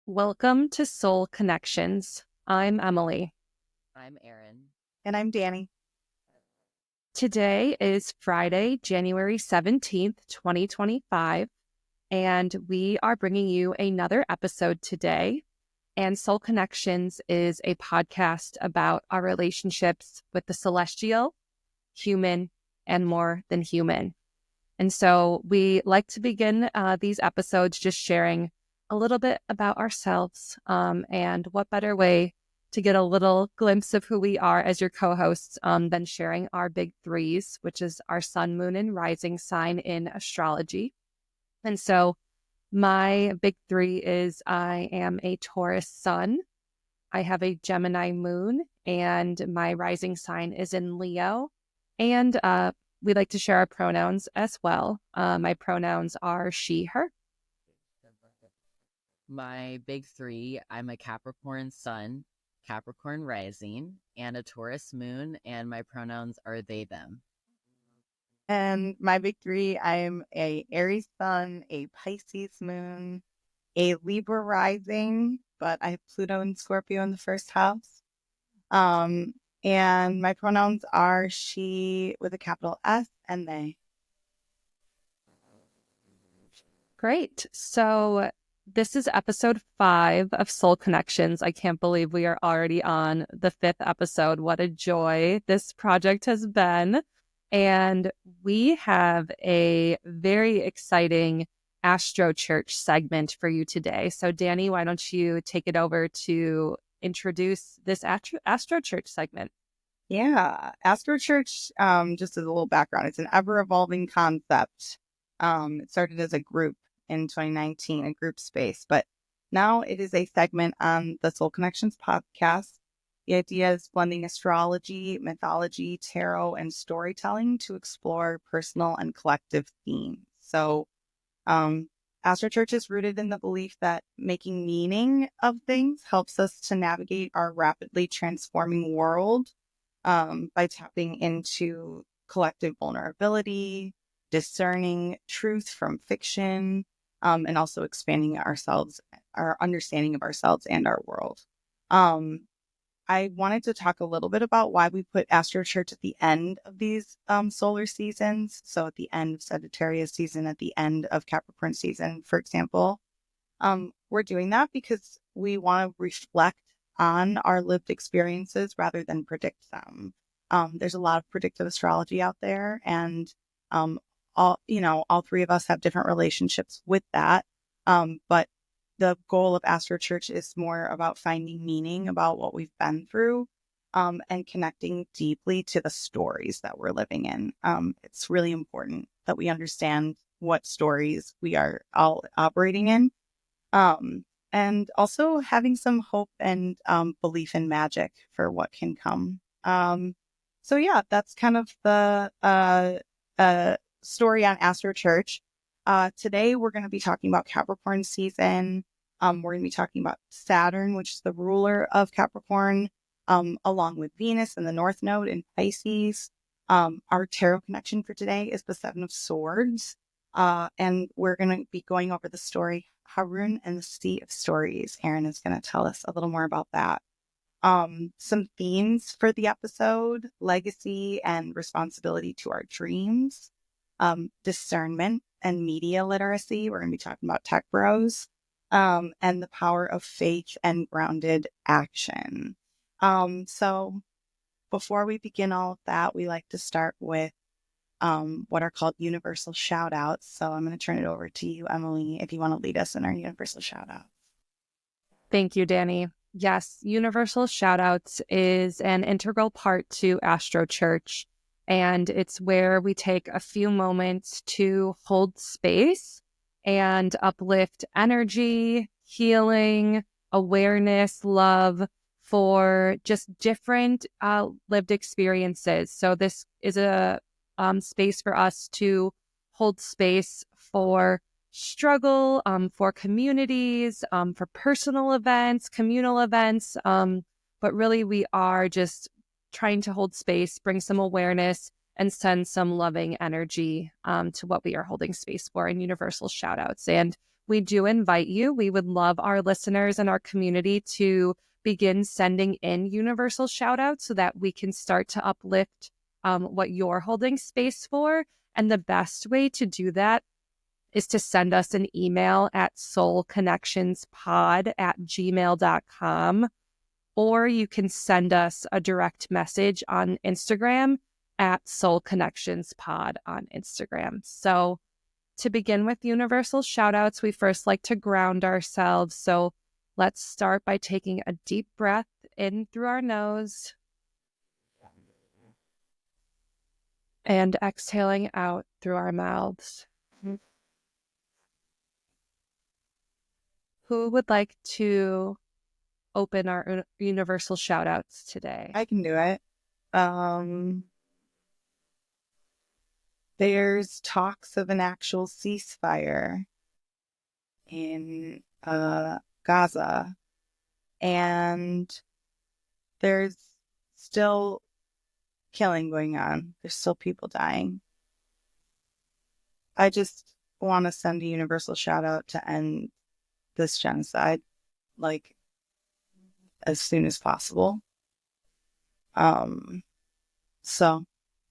Welcome to Soul Connections. I'm Emily. I'm Aryn. And I'm Dani. Today is Friday, January 17th, 2025, and we are bringing you another episode today. And Soul Connections is a podcast about our relationships with the celestial, human, and more than human. And so we like to begin these episodes just sharing a little bit about ourselves, and what better way to get a little glimpse of who we are as your co-hosts than sharing our big threes, which is our sun, moon, and rising sign in astrology. And so my big three is I am a Taurus sun, I have a Gemini moon, and my rising sign is in Leo. And we like to share our pronouns as well. My pronouns are she, her. My big three, I'm a Capricorn sun, Capricorn rising, and a Taurus moon, and my pronouns are they, them. And my big three, I'm a Aries sun, a Pisces moon, a Libra rising, but I have Pluto and Scorpio in the first house. And my pronouns are she with a capital S and they. Great. So this is episode 5 of Soul Connections. I can't believe we are already on the 5th episode. What a joy this project has been. And we have a very exciting Astro Church segment for you today. So Dani, why don't you take it over to introduce this Astro Church segment? Yeah, Astro Church, just as a little background, it's an ever-evolving concept. It started as a group in 2019, a group space, but now it is a segment on the Soul Connections podcast. The idea is blending astrology, mythology, tarot, and storytelling to explore personal and collective themes. So, Astro Church is rooted in the belief that making meaning of things helps us to navigate our rapidly transforming world, by tapping into collective vulnerability, discerning truth from fiction, and also expanding our understanding of ourselves and our world. I wanted to talk a little bit about why we put Astro Church at the end of these solar seasons. So at the end of Sagittarius season, at the end of Capricorn season, for example. We're doing that because we want to reflect on our lived experiences rather than predict them. There's a lot of predictive astrology out there, and all three of us have different relationships with that. But the goal of Astro Church is more about finding meaning about what we've been through, and connecting deeply to the stories that we're living in. It's really important that we understand what stories we are all operating in. And also having some hope and belief in magic for what can come. So yeah, that's kind of the story on Astro Church. Today we're going to be talking about Capricorn season. We're going to be talking about Saturn, which is the ruler of Capricorn, along with Venus and the North Node in Pisces. Our tarot connection for today is the Seven of Swords. And we're going to be going over the story Haroun and the Sea of Stories. Aryn is going to tell us a little more about that. Some themes for the episode: legacy and responsibility to our dreams, discernment and media literacy. We're going to be talking about tech bros, and the power of faith and grounded action. So before we begin all of that, we like to start with what are called universal shoutouts. So I'm going to turn it over to you, Emily, if you want to lead us in our universal shoutouts. Thank you, Dani. Yes, Universal Shoutouts is an integral part to Astro Church, and it's where we take a few moments to hold space and uplift energy, healing, awareness, love for just different lived experiences. So this is a space for us to hold space for struggle, for communities, for personal events, communal events. But really, we are just trying to hold space, bring some awareness, and send some loving energy to what we are holding space for in universal shout outs. And we do invite you. We would love our listeners and our community to begin sending in universal shout outs so that we can start to uplift what you're holding space for. And the best way to do that is to send us an email at soulconnectionspod@gmail.com, or you can send us a direct message on Instagram at soulconnectionspod on Instagram. So to begin with universal shout outs, we first like to ground ourselves. So let's start by taking a deep breath in through our nose and exhaling out through our mouths. Who would like to open our universal shout outs today? I can do it. There's talks of an actual ceasefire in Gaza, and there's still killing going on. There's still people dying. I just want to send a universal shout out to end this genocide, like, as soon as possible.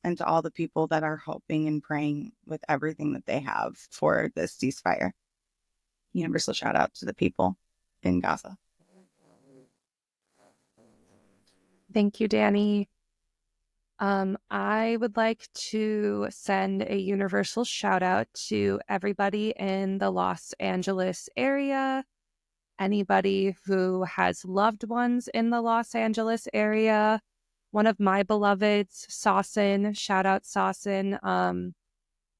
And to all the people that are hoping and praying with everything that they have for this ceasefire. Universal shout out to the people in Gaza. Thank you, Dani. I would like to send a universal shout out to everybody in the Los Angeles area, anybody who has loved ones in the Los Angeles area. One of my beloveds, Saucin, shout out Saucin,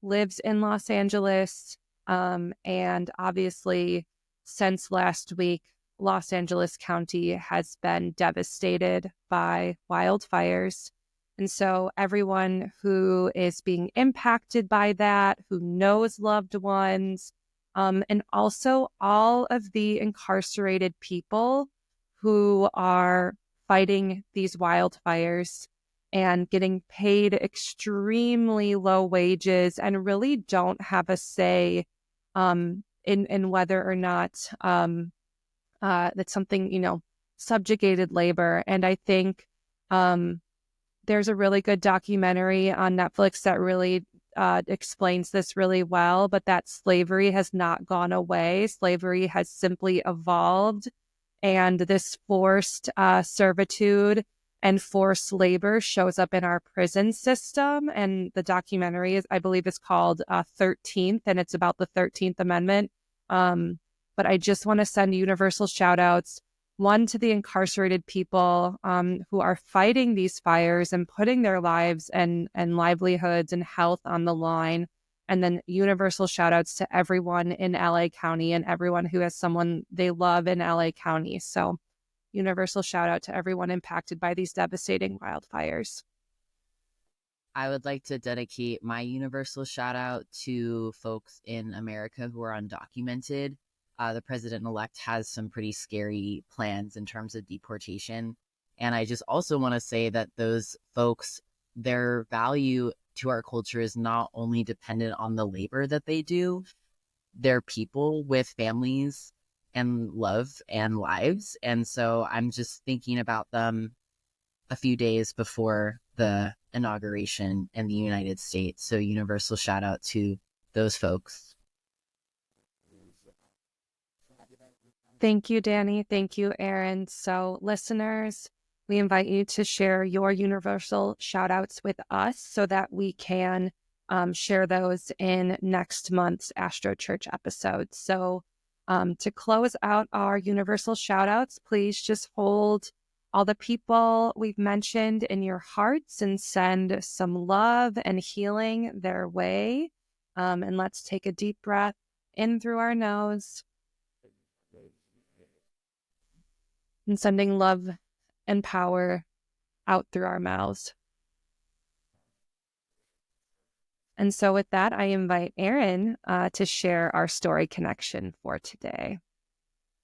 lives in Los Angeles. And obviously, since last week, Los Angeles County has been devastated by wildfires. And so everyone who is being impacted by that, who knows loved ones, and also all of the incarcerated people who are fighting these wildfires and getting paid extremely low wages and really don't have a say in whether or not that's something, subjugated labor. And I think there's a really good documentary on Netflix that really explains this really well, but that slavery has not gone away. Slavery has simply evolved. And this forced servitude and forced labor shows up in our prison system. And the documentary I believe is called 13th, and it's about the 13th Amendment. But I just want to send universal shout outs, one, to the incarcerated people who are fighting these fires and putting their lives and livelihoods and health on the line. And then universal shout outs to everyone in LA County and everyone who has someone they love in LA County. So universal shout out to everyone impacted by these devastating wildfires. I would like to dedicate my universal shout out to folks in America who are undocumented. The president-elect has some pretty scary plans in terms of deportation. And I just also want to say that those folks, their value to our culture is not only dependent on the labor that they do, they're people with families and love and lives. And so I'm just thinking about them a few days before the inauguration in the United States. So universal shout out to those folks. Thank you, Dani. Thank you, Aryn. So listeners, we invite you to share your universal shout outs with us so that we can share those in next month's Astro Church episode. So to close out our universal shout outs, please just hold all the people we've mentioned in your hearts and send some love and healing their way. And let's take a deep breath in through our nose and sending love and power out through our mouths. And so with that, I invite Aryn to share our story connection for today.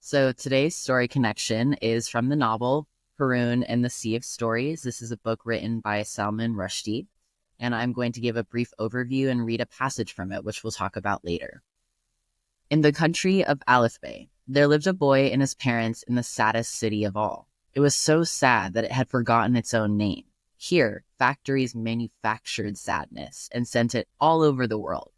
So today's story connection is from the novel Haroun and the Sea of Stories. This is a book written by Salman Rushdie, and I'm going to give a brief overview and read a passage from it, which we'll talk about later. In the country of Alifbe, there lived a boy and his parents in the saddest city of all. It was so sad that it had forgotten its own name. Here, factories manufactured sadness and sent it all over the world.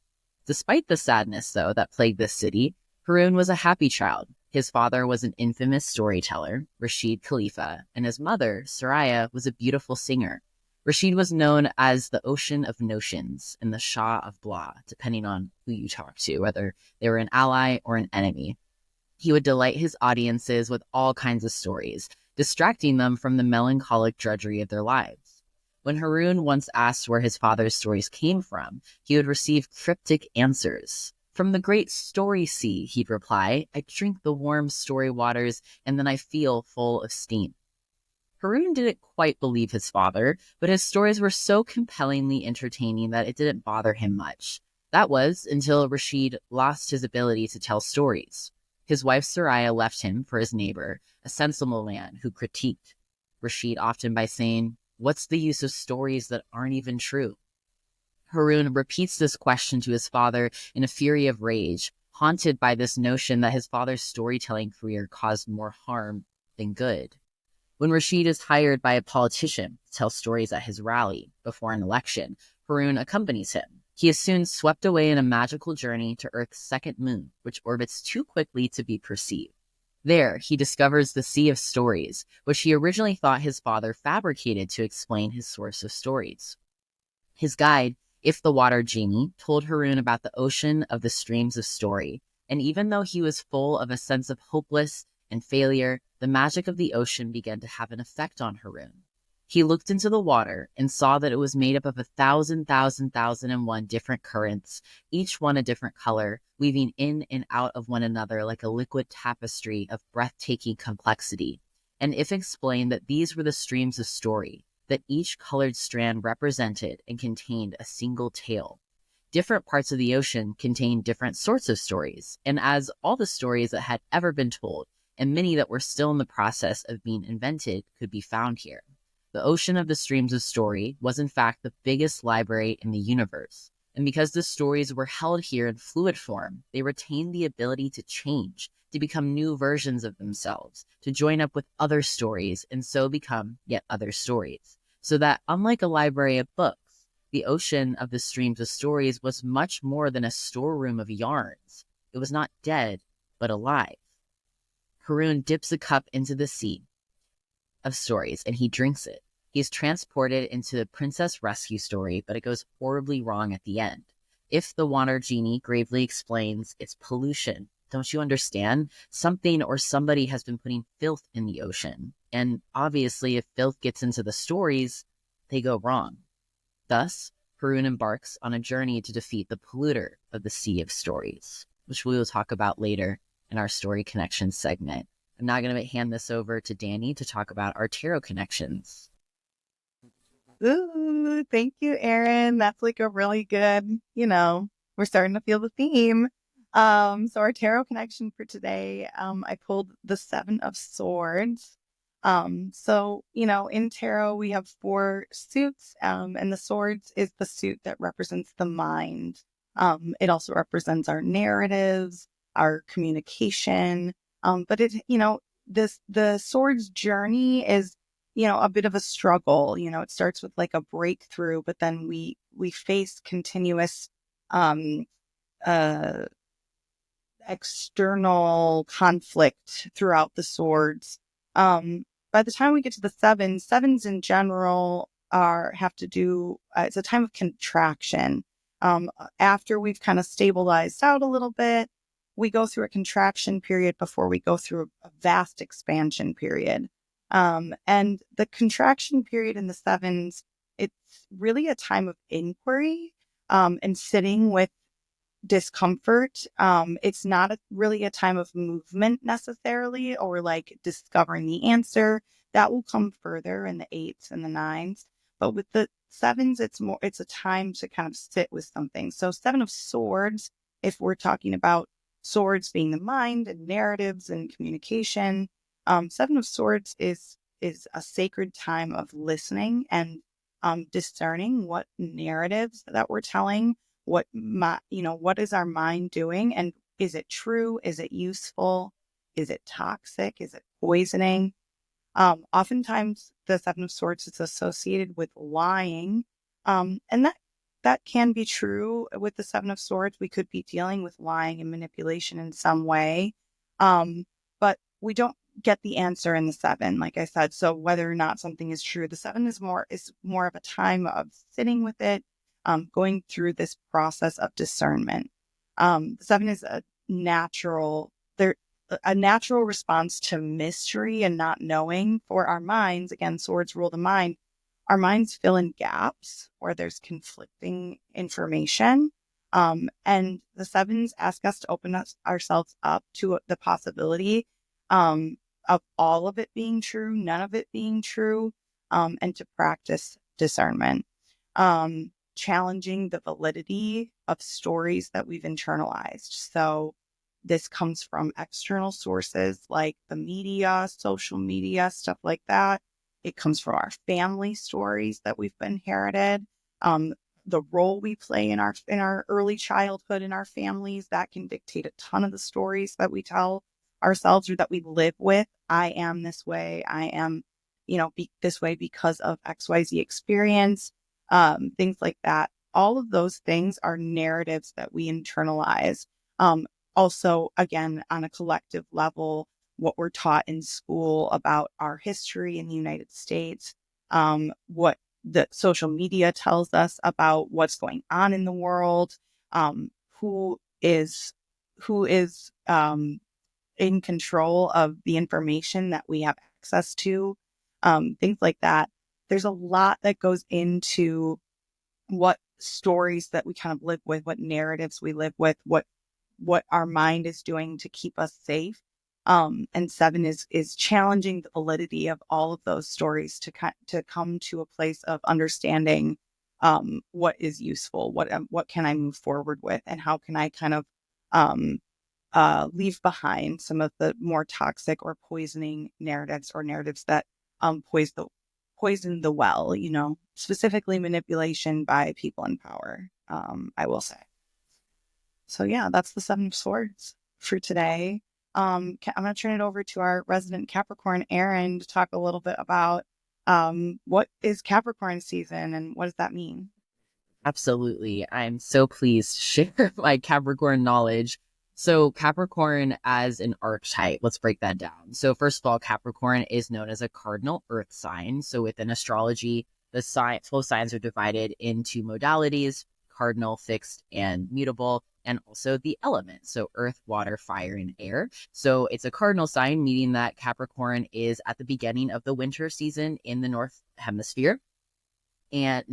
Despite the sadness, though, that plagued this city, Haroun was a happy child. His father was an infamous storyteller, Rashid Khalifa, and his mother, Soraya, was a beautiful singer. Rashid was known as the Ocean of Notions and the Shah of Blah, depending on who you talk to, whether they were an ally or an enemy. He would delight his audiences with all kinds of stories, distracting them from the melancholic drudgery of their lives. When Haroun once asked where his father's stories came from, he would receive cryptic answers. From the great story sea, he'd reply, I drink the warm story waters, and then I feel full of steam. Haroun didn't quite believe his father, but his stories were so compellingly entertaining that it didn't bother him much. That was until Rashid lost his ability to tell stories. His wife Soraya left him for his neighbor, a sensible man who critiqued Rashid often by saying, what's the use of stories that aren't even true? Haroun repeats this question to his father in a fury of rage, haunted by this notion that his father's storytelling career caused more harm than good. When Rashid is hired by a politician to tell stories at his rally before an election, Haroun accompanies him. He is soon swept away in a magical journey to Earth's second moon, which orbits too quickly to be perceived. There, he discovers the Sea of Stories, which he originally thought his father fabricated to explain his source of stories. His guide, If the Water Genie, told Haroun about the ocean of the streams of story, and even though he was full of a sense of hopeless and failure, the magic of the ocean began to have an effect on Haroun. He looked into the water and saw that it was made up of 1,000,000,001 different currents, each one a different color, weaving in and out of one another like a liquid tapestry of breathtaking complexity. And If explained that these were the streams of story, that each colored strand represented and contained a single tale. Different parts of the ocean contained different sorts of stories, and as all the stories that had ever been told, and many that were still in the process of being invented, could be found here. The ocean of the streams of story was in fact the biggest library in the universe, and because the stories were held here in fluid form, they retained the ability to change, to become new versions of themselves, to join up with other stories, and so become yet other stories. So that, unlike a library of books, the ocean of the streams of stories was much more than a storeroom of yarns. It was not dead, but alive. Haroun dips a cup into the sea of stories, and he drinks it. He is transported into the princess rescue story, but it goes horribly wrong at the end. If the Water Genie gravely explains, it's pollution. Don't you understand? Something or somebody has been putting filth in the ocean. And obviously, if filth gets into the stories, they go wrong. Thus, Haroun embarks on a journey to defeat the polluter of the Sea of Stories, which we will talk about later in our Story Connections segment. I'm now going to hand this over to Dani to talk about our tarot connections. Ooh, thank you, Aryn. That's like a really good, we're starting to feel the theme. So our tarot connection for today, I pulled the Seven of Swords. So, in tarot, we have 4 suits, and the swords is the suit that represents the mind. It also represents our narratives, our communication. But the sword's journey is, a bit of a struggle. It starts with like a breakthrough, but then we face continuous, external conflict throughout the swords. By the time we get to the sevens in general have to do, it's a time of contraction. After we've kind of stabilized out a little bit, we go through a contraction period before we go through a vast expansion period. And the contraction period in the sevens, it's really a time of inquiry, and sitting with discomfort. It's not really a time of movement necessarily, or like discovering the answer. That will come further in the 8s and the 9s. But with the 7s, it's a time to kind of sit with something. So 7 of Swords, if we're talking about swords being the mind and narratives and communication, 7 of Swords is a sacred time of listening and discerning what narratives that we're telling, what is our mind doing, and Is it true? Is it useful? Is it toxic? Is it poisoning? Oftentimes the Seven of Swords is associated with lying. And that can be true with the Seven of Swords. We could be dealing with lying and manipulation in some way. But we don't get the answer in the Seven, like I said. So whether or not something is true, the Seven is more of a time of sitting with it, going through this process of discernment. The Seven is a natural response to mystery and not knowing for our minds. Again, swords rule the mind. Our minds fill in gaps where there's conflicting information. And the sevens ask us to open ourselves up to the possibility of all of it being true, none of it being true, and to practice discernment. Challenging the validity of stories that we've internalized. So this comes from external sources like the media, social media, stuff like that. It comes from our family stories that we've inherited. The role we play in our early childhood in our families, that can dictate a ton of the stories that we tell ourselves or that we live with. I am this way. I am, this way because of XYZ experience, things like that. All of those things are narratives that we internalize. Also, again, on a collective level, what we're taught in school about our history in the United States, what the social media tells us about what's going on in the world, who is in control of the information that we have access to, things like that. There's a lot that goes into what stories that we kind of live with, what narratives we live with, what our mind is doing to keep us safe. And seven is challenging the validity of all of those stories to come to a place of understanding what is useful, what can I move forward with, and how can I kind of leave behind some of the more toxic or poisoning narratives or narratives that poison the well, specifically manipulation by people in power, I will say. So yeah, that's the Seven of Swords for today. I'm going to turn it over to our resident Capricorn, Aryn, to talk a little bit about what is Capricorn season and what does that mean? Absolutely. I'm so pleased to share my Capricorn knowledge. So Capricorn as an archetype, let's break that down. So first of all, Capricorn is known as a cardinal earth sign. So within astrology, the 12 signs are divided into modalities: cardinal, fixed, and mutable, and also the elements. So earth, water, fire, and air. So it's a cardinal sign, meaning that Capricorn is at the beginning of the winter season in the northern hemisphere. And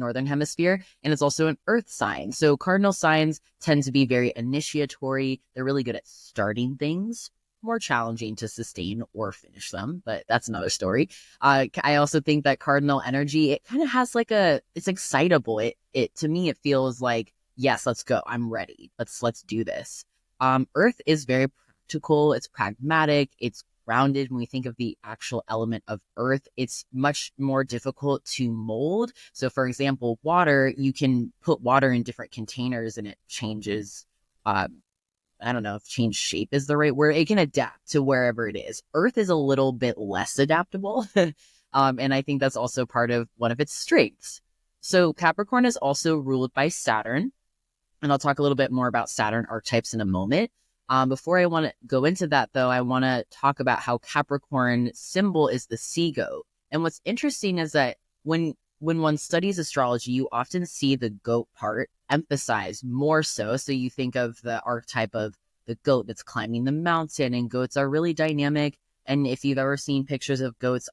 it's also an earth sign. So cardinal signs tend to be very initiatory. They're really good at starting things, more challenging to sustain or finish them, but that's another story. I also think that cardinal energy, it kind of has it's excitable. It to me, it feels like, yes, let's go. I'm ready. Let's do this. Earth is very practical. It's pragmatic. It's grounded. When we think of the actual element of earth, it's much more difficult to mold. So for example, water, you can put water in different containers and it changes, I don't know if change shape is the right word. It can adapt to wherever it is. Earth is a little bit less adaptable. And I think that's also part of one of its strengths. So Capricorn is also ruled by Saturn. And I'll talk a little bit more about Saturn archetypes in a moment. Before I want to go into that, though, I want to talk about how Capricorn symbol is the sea goat. And what's interesting is that when one studies astrology, you often see the goat part emphasized more so. So you think of the archetype of the goat that's climbing the mountain, and goats are really dynamic. And if you've ever seen pictures of goats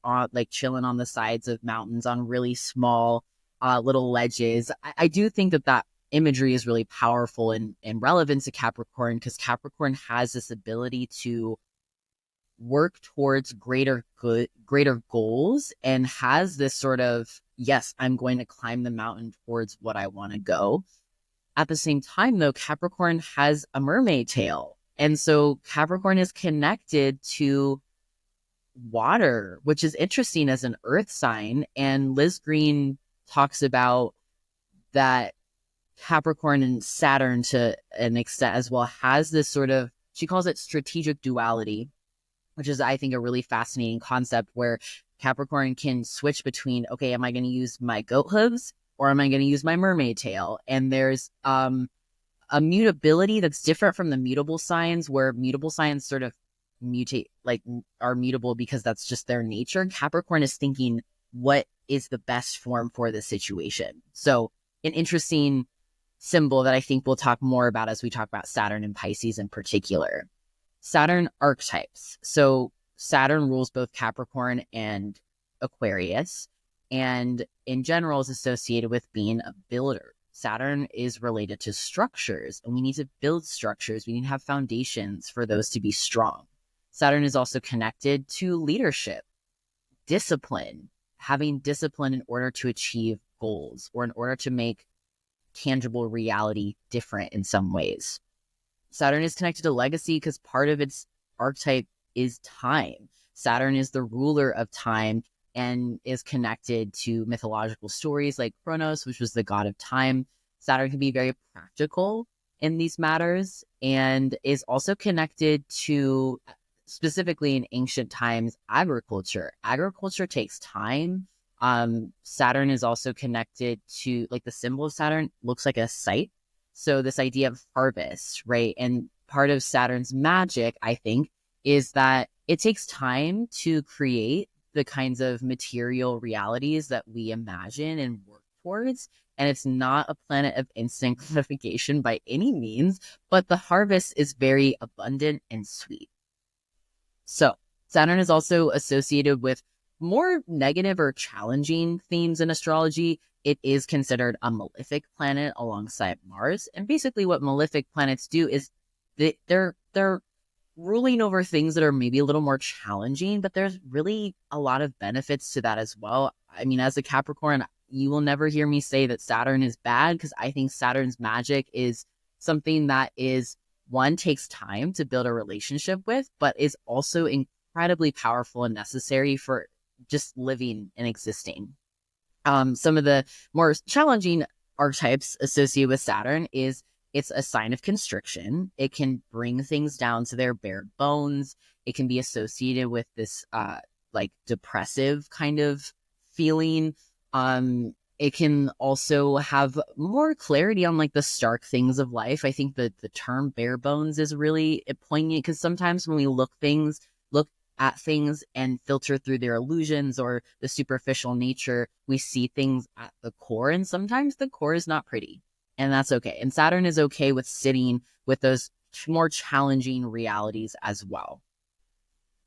chilling on the sides of mountains on really small little ledges, I do think that imagery is really powerful and relevant to Capricorn, because Capricorn has this ability to work towards greater goals and has this sort of, yes, I'm going to climb the mountain towards what I want to go. At the same time, though, Capricorn has a mermaid tail. And so Capricorn is connected to water, which is interesting as an earth sign. And Liz Green talks about that Capricorn and Saturn to an extent as well has this sort of she calls it strategic duality, which is, I think, a really fascinating concept where Capricorn can switch between, okay, am I going to use my goat hooves or am I going to use my mermaid tail? And there's a mutability that's different from the mutable signs, where mutable signs sort of mutate, like are mutable because that's just their nature. Capricorn is thinking, what is the best form for this situation? So an interesting symbol that I think we'll talk more about as we talk about Saturn and Pisces in particular. Saturn archetypes. So Saturn rules both Capricorn and Aquarius, and in general is associated with being a builder. Saturn is related to structures, and we need to build structures. We need to have foundations for those to be strong. Saturn is also connected to leadership, discipline, having discipline in order to achieve goals or in order to make tangible reality different in some ways. Saturn is connected to legacy because part of its archetype is time. Saturn is the ruler of time and is connected to mythological stories like Kronos, which was the god of time. Saturn can be very practical in these matters and is also connected to, specifically in ancient times, agriculture. Agriculture takes time. Saturn is also connected to, like, the symbol of Saturn looks like a scythe. So this idea of harvest, right? And part of Saturn's magic, I think, is that it takes time to create the kinds of material realities that we imagine and work towards. And it's not a planet of instant gratification by any means, but the harvest is very abundant and sweet. So Saturn is also associated with more negative or challenging themes in astrology. It is considered a malefic planet alongside Mars. And basically what malefic planets do is they're ruling over things that are maybe a little more challenging, but there's really a lot of benefits to that as well. I mean, as a Capricorn, you will never hear me say that Saturn is bad, because I think Saturn's magic is something that is, one, takes time to build a relationship with, but is also incredibly powerful and necessary for just living and existing. Some of the more challenging archetypes associated with Saturn is it's a sign of constriction. It can bring things down to their bare bones. It can be associated with this like depressive kind of feeling. It can also have more clarity on like the stark things of life. I think that the term bare bones is really poignant, because sometimes when we look at things and filter through their illusions or the superficial nature, we see things at the core, and sometimes the core is not pretty, and that's okay. And Saturn is okay with sitting with those more challenging realities as well.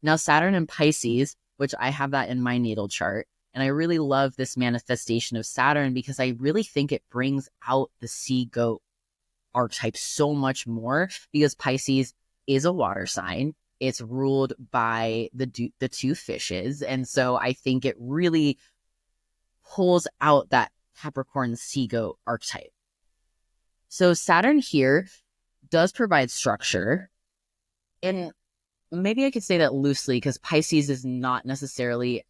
Now, Saturn and Pisces, which I have that in my natal chart, and I really love this manifestation of Saturn because I really think it brings out the sea goat archetype so much more, because Pisces is a water sign. It's ruled by the two fishes. And so I think it really pulls out that Capricorn sea goat archetype. So Saturn here does provide structure. And maybe I could say that loosely, because Pisces is not necessarily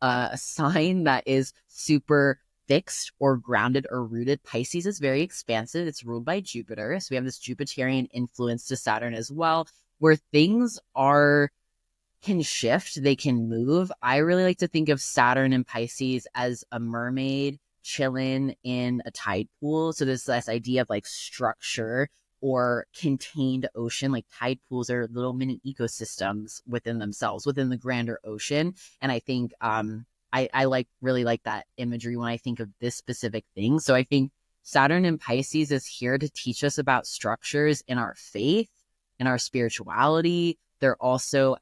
a sign that is super fixed or grounded or rooted. Pisces is very expansive. It's ruled by Jupiter. So we have this Jupiterian influence to Saturn as well, where things can shift, they can move. I really like to think of Saturn and Pisces as a mermaid chilling in a tide pool. So there's this idea of like structure or contained ocean. Like tide pools are little mini ecosystems within themselves, within the grander ocean. And I think I really like that imagery when I think of this specific thing. So I think Saturn and Pisces is here to teach us about structures in our faith, in our spirituality. They're also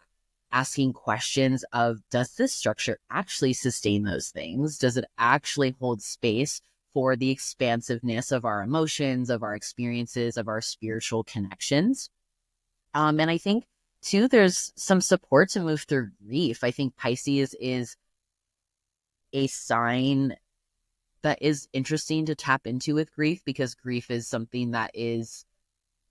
asking questions of, does this structure actually sustain those things? Does it actually hold space for the expansiveness of our emotions, of our experiences, of our spiritual connections? And I think, too, there's some support to move through grief. I think Pisces is a sign that is interesting to tap into with grief, because grief is something that is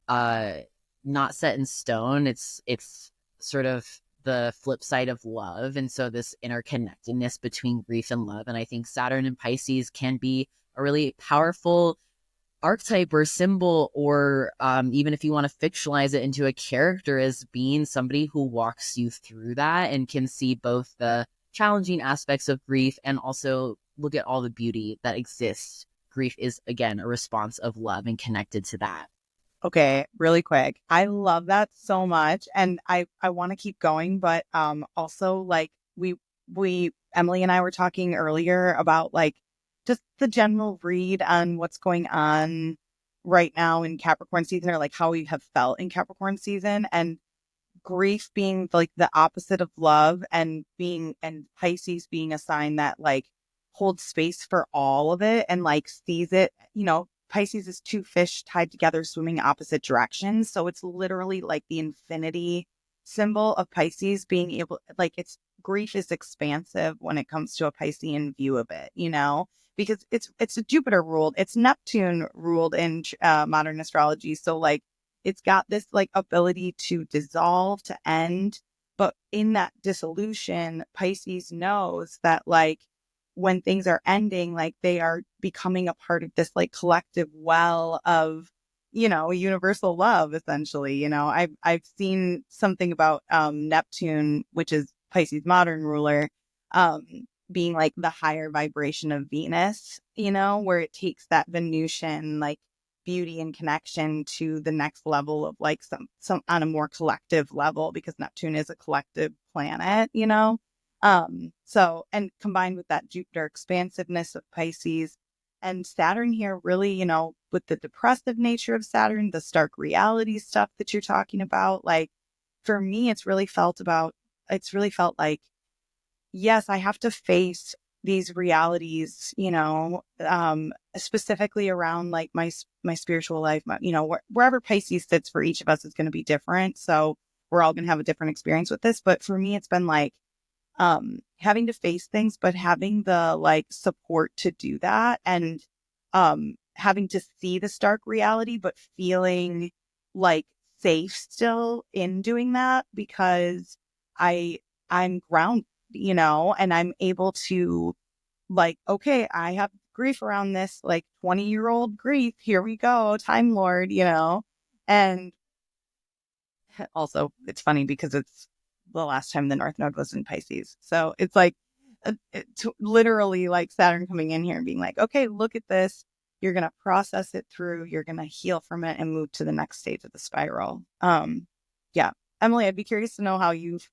not set in stone. It's sort of the flip side of love. And so this interconnectedness between grief and love. And I think Saturn and Pisces can be a really powerful archetype or symbol, or even if you want to fictionalize it into a character, as being somebody who walks you through that and can see both the challenging aspects of grief and also look at all the beauty that exists. Grief is, again, a response of love and connected to that. Okay, really quick. I love that so much. And I want to keep going, but also like we Emily and I were talking earlier about like just the general read on what's going on right now in Capricorn season, or like how we have felt in Capricorn season, and grief being like the opposite of love, and Pisces being a sign that like holds space for all of it and like sees it, Pisces is two fish tied together swimming opposite directions. So it's literally like the infinity symbol of Pisces being able, like, it's grief is expansive when it comes to a Piscean view of it, because it's a Jupiter ruled, it's Neptune ruled in modern astrology. So like it's got this like ability to dissolve, to end. But in that dissolution, Pisces knows that like when things are ending, like they are becoming a part of this like collective well of, universal love, essentially. I've seen something about Neptune, which is Pisces modern ruler, being like the higher vibration of Venus, where it takes that Venusian like beauty and connection to the next level of like some on a more collective level, because Neptune is a collective planet, so, and combined with that Jupiter expansiveness of Pisces, and Saturn here really, with the depressive nature of Saturn, the stark reality stuff that you're talking about, like for me, it's really felt like, yes, I have to face these realities, specifically around like my spiritual life, wherever Pisces sits for each of us is going to be different. So we're all going to have a different experience with this. But for me, it's been like, having to face things, but having the like support to do that, and having to see the stark reality, but feeling like safe still in doing that, because I'm grounded, and I'm able to like, okay, I have grief around this like 20-year-old grief. Here we go, Time Lord, and also it's funny because it's the last time the North Node was in Pisces. So it's like it's literally like Saturn coming in here and being like, okay, look at this. You're going to process it through. You're going to heal from it and move to the next stage of the spiral. Yeah. Emily, I'd be curious to know how you've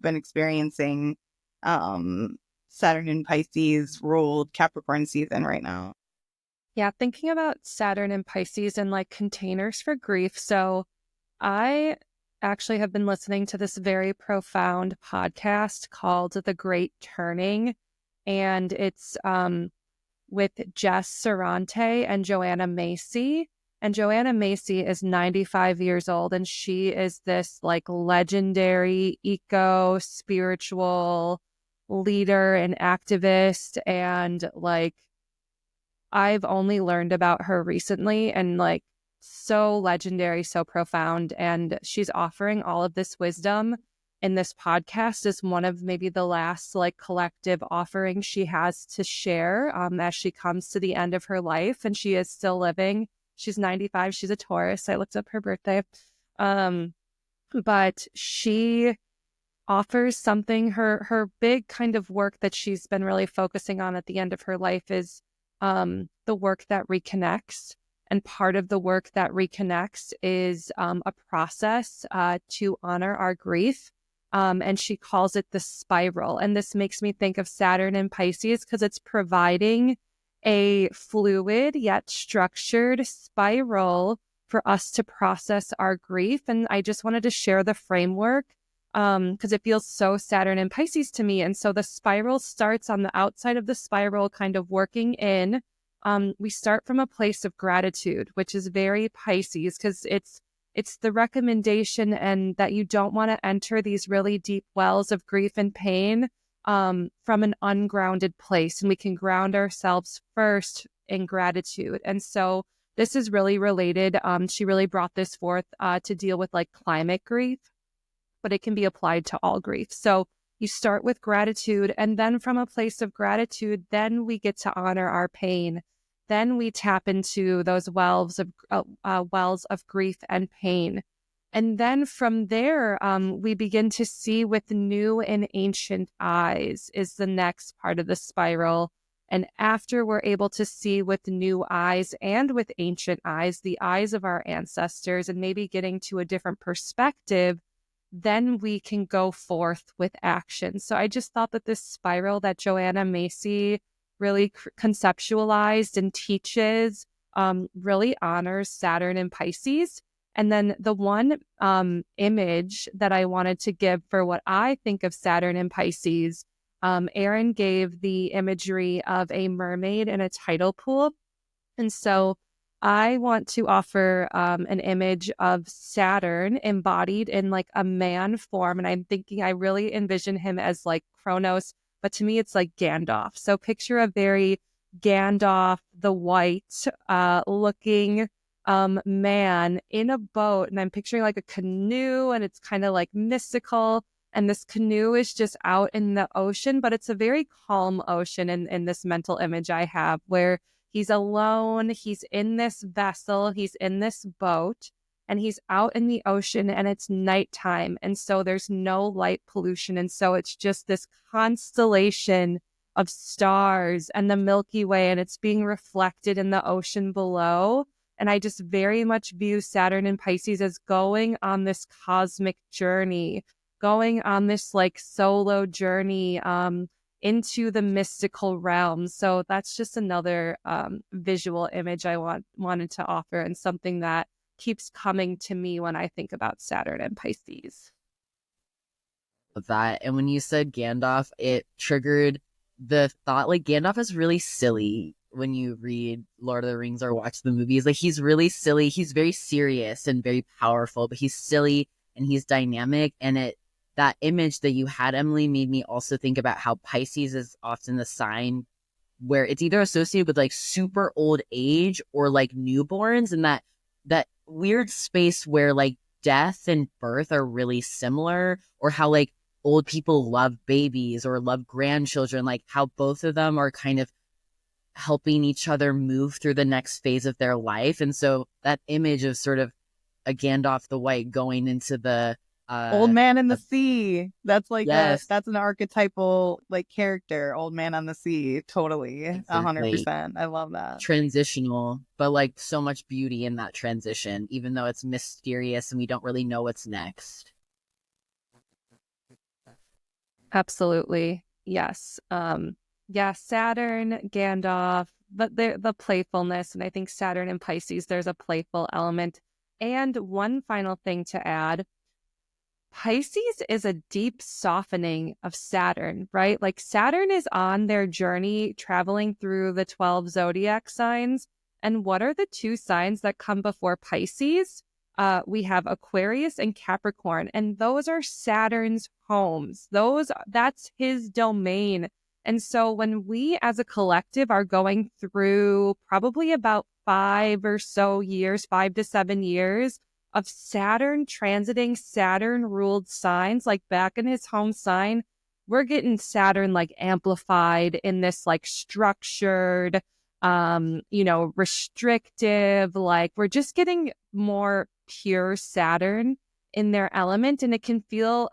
been experiencing Saturn and Pisces ruled Capricorn season right now. Yeah, thinking about Saturn and Pisces and like containers for grief. So I actually have been listening to this very profound podcast called The Great Turning, and it's with Jess Sarante and Joanna Macy. And Joanna Macy is 95 years old, and she is this like legendary eco-spiritual leader and activist. And like, I've only learned about her recently, and like, so legendary, so profound. And she's offering all of this wisdom in this podcast as one of maybe the last like collective offerings she has to share as she comes to the end of her life. And she is still living. She's 95. She's a Taurus. I looked up her birthday. But she offers something, her big kind of work that she's been really focusing on at the end of her life is the work that reconnects. And part of the work that reconnects is a process to honor our grief. And she calls it the spiral. And this makes me think of Saturn and Pisces because it's providing a fluid yet structured spiral for us to process our grief. And I just wanted to share the framework because it feels so Saturn and Pisces to me. And so the spiral starts on the outside of the spiral, kind of working in. We start from a place of gratitude, which is very Pisces because it's the recommendation and that you don't want to enter these really deep wells of grief and pain from an ungrounded place. And we can ground ourselves first in gratitude. And so this is really related. She really brought this forth to deal with like climate grief, but it can be applied to all grief. So you start with gratitude, and then from a place of gratitude, then we get to honor our pain. then we tap into those wells of grief and pain. And then from there, we begin to see with new and ancient eyes is the next part of the spiral. And after we're able to see with new eyes and with ancient eyes, the eyes of our ancestors, and maybe getting to a different perspective, then we can go forth with action. So I just thought that this spiral that Joanna Macy really conceptualized and teaches really honors Saturn and Pisces. And then the one image that I wanted to give for what I think of Saturn and Pisces, Aryn gave the imagery of a mermaid in a tidal pool. And so I want to offer an image of Saturn embodied in like a man form. And I'm thinking I really envision him as like Kronos, but to me, it's like Gandalf. So picture a very Gandalf the White looking man in a boat. And I'm picturing like a canoe, and it's kind of like mystical. And this canoe is just out in the ocean, but it's a very calm ocean in this mental image I have, where he's alone, he's in this vessel, he's in this boat, and he's out in the ocean, and it's nighttime. And so there's no light pollution. And so it's just this constellation of stars and the Milky Way, and it's being reflected in the ocean below. And I just very much view Saturn and Pisces as going on this cosmic journey, going on this like solo journey into the mystical realm. So that's just another visual image I wanted to offer, and something that keeps coming to me when I think about Saturn and Pisces. That, and when you said Gandalf, it triggered the thought, like, Gandalf is really silly when you read Lord of the Rings or watch the movies. Like, he's really silly. He's very serious and very powerful, but he's silly and he's dynamic. And that image that you had, Emily, made me also think about how Pisces is often the sign where it's either associated with like super old age or like newborns, and that weird space where like death and birth are really similar, or how like old people love babies or love grandchildren, like how both of them are kind of helping each other move through the next phase of their life. And so that image of sort of a Gandalf the White going into the old man in the sea. That's like yes. that's an archetypal like character. Old man on the sea. Totally. Exactly. 100%. I love that. Transitional, but like so much beauty in that transition, even though it's mysterious and we don't really know what's next. Absolutely. Yes. Yeah, Saturn, Gandalf, but the playfulness. And I think Saturn and Pisces, there's a playful element. And one final thing to add, Pisces is a deep softening of Saturn, right? Like Saturn is on their journey traveling through the 12 zodiac signs. And what are the two signs that come before Pisces? We have Aquarius and Capricorn, and those are Saturn's homes. That's his domain. And so when we as a collective are going through probably about 5 to 7 years of Saturn transiting Saturn ruled signs, like back in his home sign, we're getting Saturn like amplified in this like structured, restrictive, like we're just getting more pure Saturn in their element, and it can feel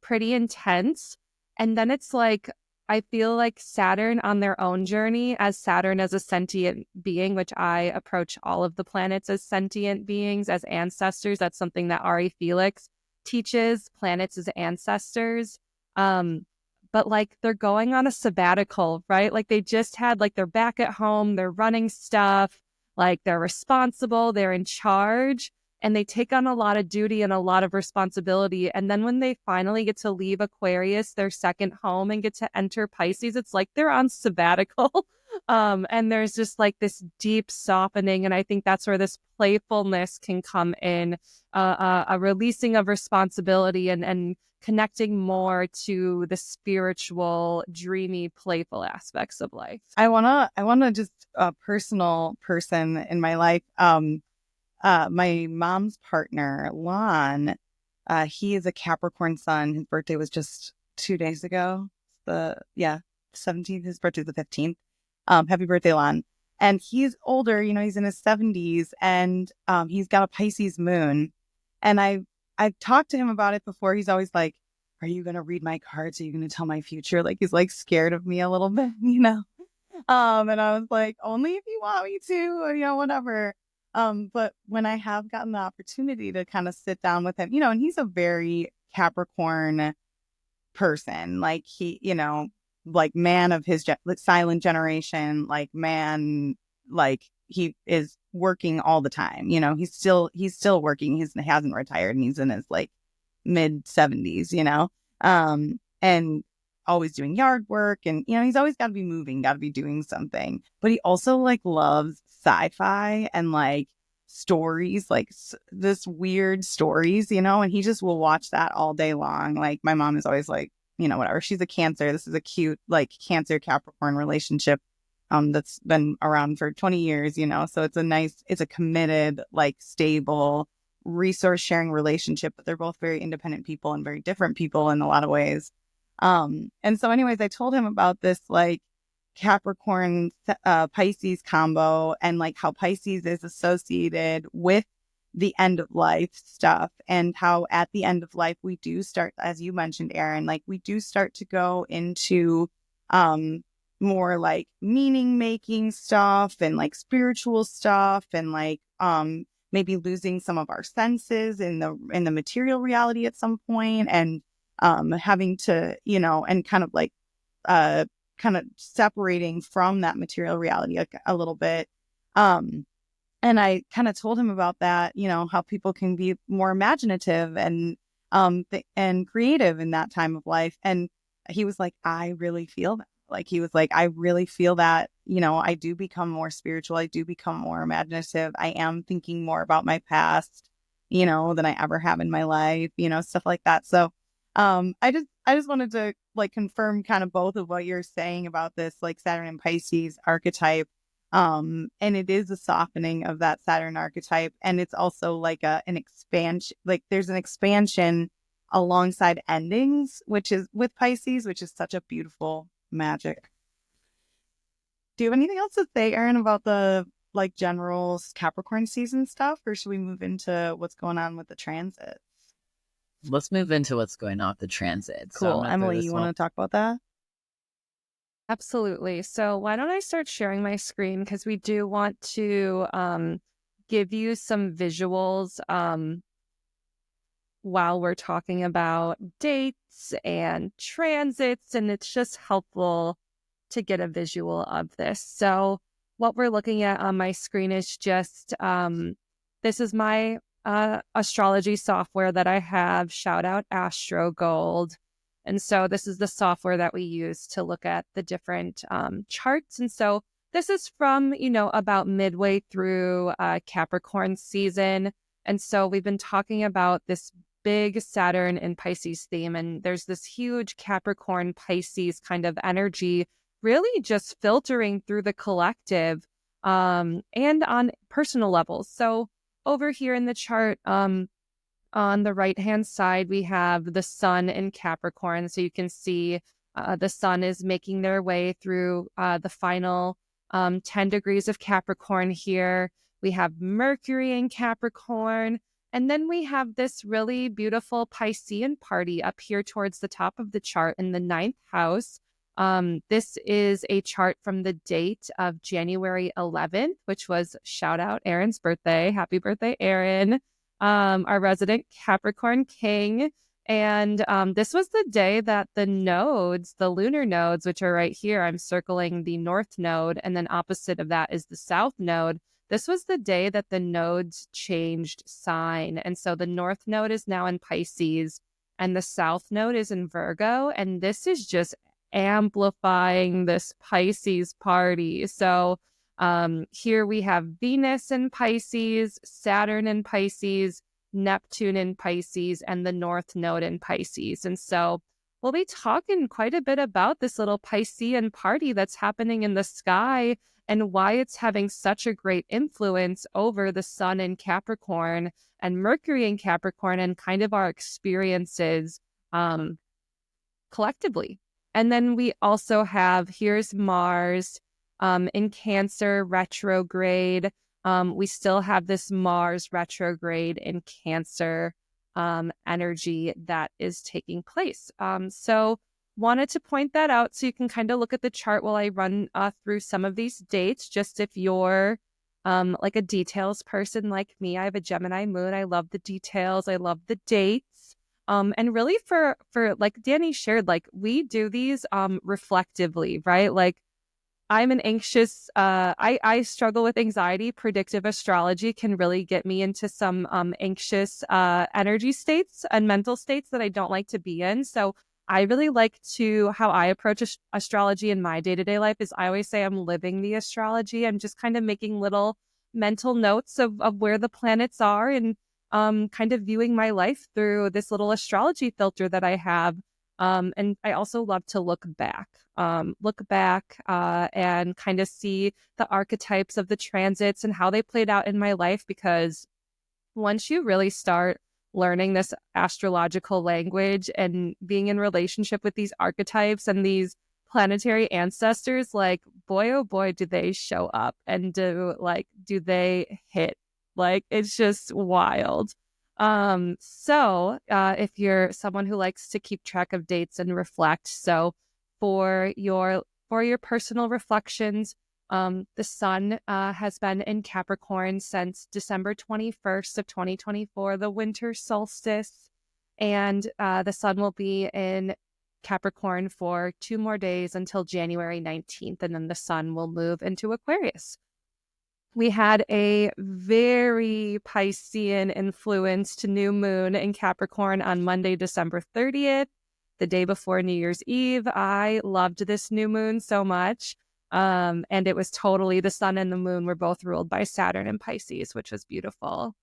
pretty intense. And then it's like, I feel like Saturn on their own journey, as Saturn as a sentient being, which I approach all of the planets as sentient beings, as ancestors. That's something that Ari Felix teaches, planets as ancestors. But like they're going on a sabbatical, right? Like they just had, like they're back at home, they're running stuff, like they're responsible, they're in charge. And they take on a lot of duty and a lot of responsibility. And then when they finally get to leave Aquarius, their second home, and get to enter Pisces, it's like they're on sabbatical. And there's just like this deep softening. And I think that's where this playfulness can come in, a releasing of responsibility and connecting more to the spiritual, dreamy, playful aspects of life. I wanna just a personal person in my life. My mom's partner, Lon, he is a Capricorn sun. His birthday was just 2 days ago. 17th. His birthday's the 15th. Happy birthday, Lon. And he's older, he's in his 70s, and he's got a Pisces moon. And I've talked to him about it before. He's always like, are you going to read my cards? Are you going to tell my future? Like, he's like scared of me a little bit, And I was like, only if you want me to, or, whatever. But when I have gotten the opportunity to kind of sit down with him, and he's a very Capricorn person, like he, like man of his like silent generation, like man, like he is working all the time. He's still working. He hasn't retired, and he's in his like mid 70s, and always doing yard work, and he's always got to be moving, got to be doing something. But he also like loves sci-fi and like stories, like this weird stories, and he just will watch that all day long. Like my mom is always like, whatever. She's a Cancer. This is a cute like Cancer Capricorn relationship that's been around for 20 years, so it's a committed, like stable, resource sharing relationship, but they're both very independent people and very different people in a lot of ways. And so anyways, I told him about this like Capricorn Pisces combo, and like how Pisces is associated with the end of life stuff, and how at the end of life we do start, as you mentioned, Aryn, like we do start to go into more like meaning making stuff and like spiritual stuff, and like maybe losing some of our senses in the material reality at some point, and having to, and kind of like kind of separating from that material reality a little bit. And I kind of told him about that, how people can be more imaginative and creative in that time of life. And he was like, I really feel that. Like, he was like, I really feel that, I do become more spiritual. I do become more imaginative. I am thinking more about my past, than I ever have in my life, stuff like that. So I just wanted to like confirm kind of both of what you're saying about this like Saturn and Pisces archetype. And it is a softening of that Saturn archetype. And it's also like an expansion, like there's an expansion alongside endings, which is with Pisces, which is such a beautiful magic. Do you have anything else to say, Aryn, about the like general Capricorn season stuff, or should we move into what's going on with the transits? Let's move into what's going on with the transit. Cool. So Emily, you want to talk about that? Absolutely. So why don't I start sharing my screen, because we do want to give you some visuals while we're talking about dates and transits, and it's just helpful to get a visual of this. So what we're looking at on my screen is just, this is my astrology software that I have, shout out Astro Gold. And so this is the software that we use to look at the different charts. And so this is from, about midway through Capricorn season. And so we've been talking about this big Saturn and Pisces theme, and there's this huge Capricorn Pisces kind of energy really just filtering through the collective and on personal levels. So over here in the chart, on the right-hand side, we have the sun in Capricorn. So you can see the sun is making their way through the final 10 degrees of Capricorn here. We have Mercury in Capricorn. And then we have this really beautiful Piscean party up here towards the top of the chart in the 9th house. This is a chart from the date of January 11th, which was, shout out, Aryn's birthday. Happy birthday, Aryn, our resident Capricorn king. And this was the day that the nodes, the lunar nodes, which are right here, I'm circling the north node, and then opposite of that is the south node. This was the day that the nodes changed sign. And so the north node is now in Pisces and the south node is in Virgo. And this is just amplifying this Pisces party. So here we have Venus in Pisces, Saturn in Pisces, Neptune in Pisces, and the north node in Pisces. And so we'll be talking quite a bit about this little Piscean party that's happening in the sky and why it's having such a great influence over the sun in Capricorn and Mercury in Capricorn, and kind of our experiences collectively. And then we also have, here's Mars in Cancer retrograde. We still have this Mars retrograde in Cancer energy that is taking place. So wanted to point that out so you can kind of look at the chart while I run through some of these dates, just if you're like a details person like me. I have a Gemini moon. I love the details. I love the dates. And really for like Dani shared, like we do these reflectively, right? Like I'm an anxious, I struggle with anxiety. Predictive astrology can really get me into some anxious energy states and mental states that I don't like to be in. So I really like to, how I approach astrology in my day-to-day life is I always say I'm living the astrology. I'm just kind of making little mental notes of where the planets are and kind of viewing my life through this little astrology filter that I have. And I also love to look back and kind of see the archetypes of the transits and how they played out in my life, because once you really start learning this astrological language and being in relationship with these archetypes and these planetary ancestors, like, boy, oh boy, do they show up and do they hit? Like, it's just wild. So if you're someone who likes to keep track of dates and reflect, so for your personal reflections, the sun has been in Capricorn since December 21st of 2024, the winter solstice, and the sun will be in Capricorn for 2 more days until January 19th, and then the sun will move into Aquarius. We had a very Piscean influenced new moon in Capricorn on Monday, December 30th, the day before New Year's Eve. I loved this new moon so much. And it was totally, the sun and the moon were both ruled by Saturn and Pisces, which was beautiful.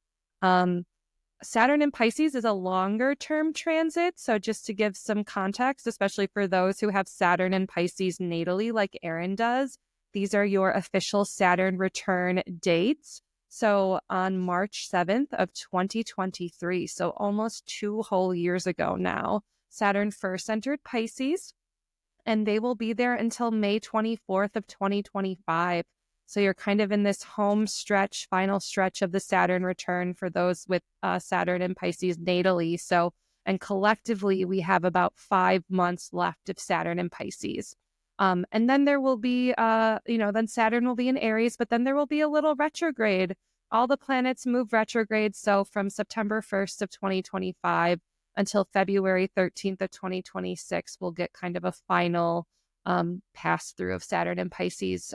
Saturn and Pisces is a longer term transit. So just to give some context, especially for those who have Saturn and Pisces natally, like Aryn does, these are your official Saturn return dates. So on March 7th of 2023, so almost 2 whole years ago now, Saturn first entered Pisces, and they will be there until May 24th of 2025. So you're kind of in this home stretch, final stretch of the Saturn return for those with Saturn and Pisces natally. So, and collectively, we have about 5 months left of Saturn and Pisces. And then there will be, then Saturn will be in Aries, but then there will be a little retrograde. All the planets move retrograde. So from September 1st of 2025 until February 13th of 2026, we'll get kind of a final pass through of Saturn and Pisces.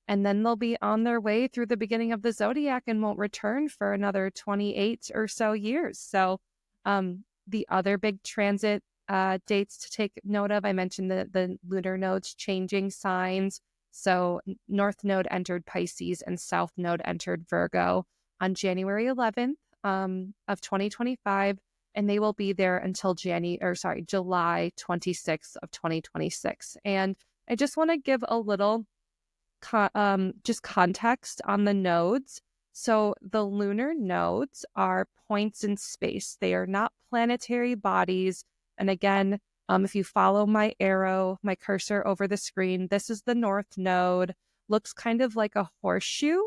And then they'll be on their way through the beginning of the zodiac and won't return for another 28 or so years. So the other big transit dates to take note of, I mentioned the lunar nodes changing signs. So North Node entered Pisces and South Node entered Virgo on January 11th of 2025, and they will be there until July 26th of 2026. And I just want to give a little just context on the nodes. So the lunar nodes are points in space. They are not planetary bodies. And again, if you follow my arrow, my cursor over the screen, this is the North Node. Looks kind of like a horseshoe.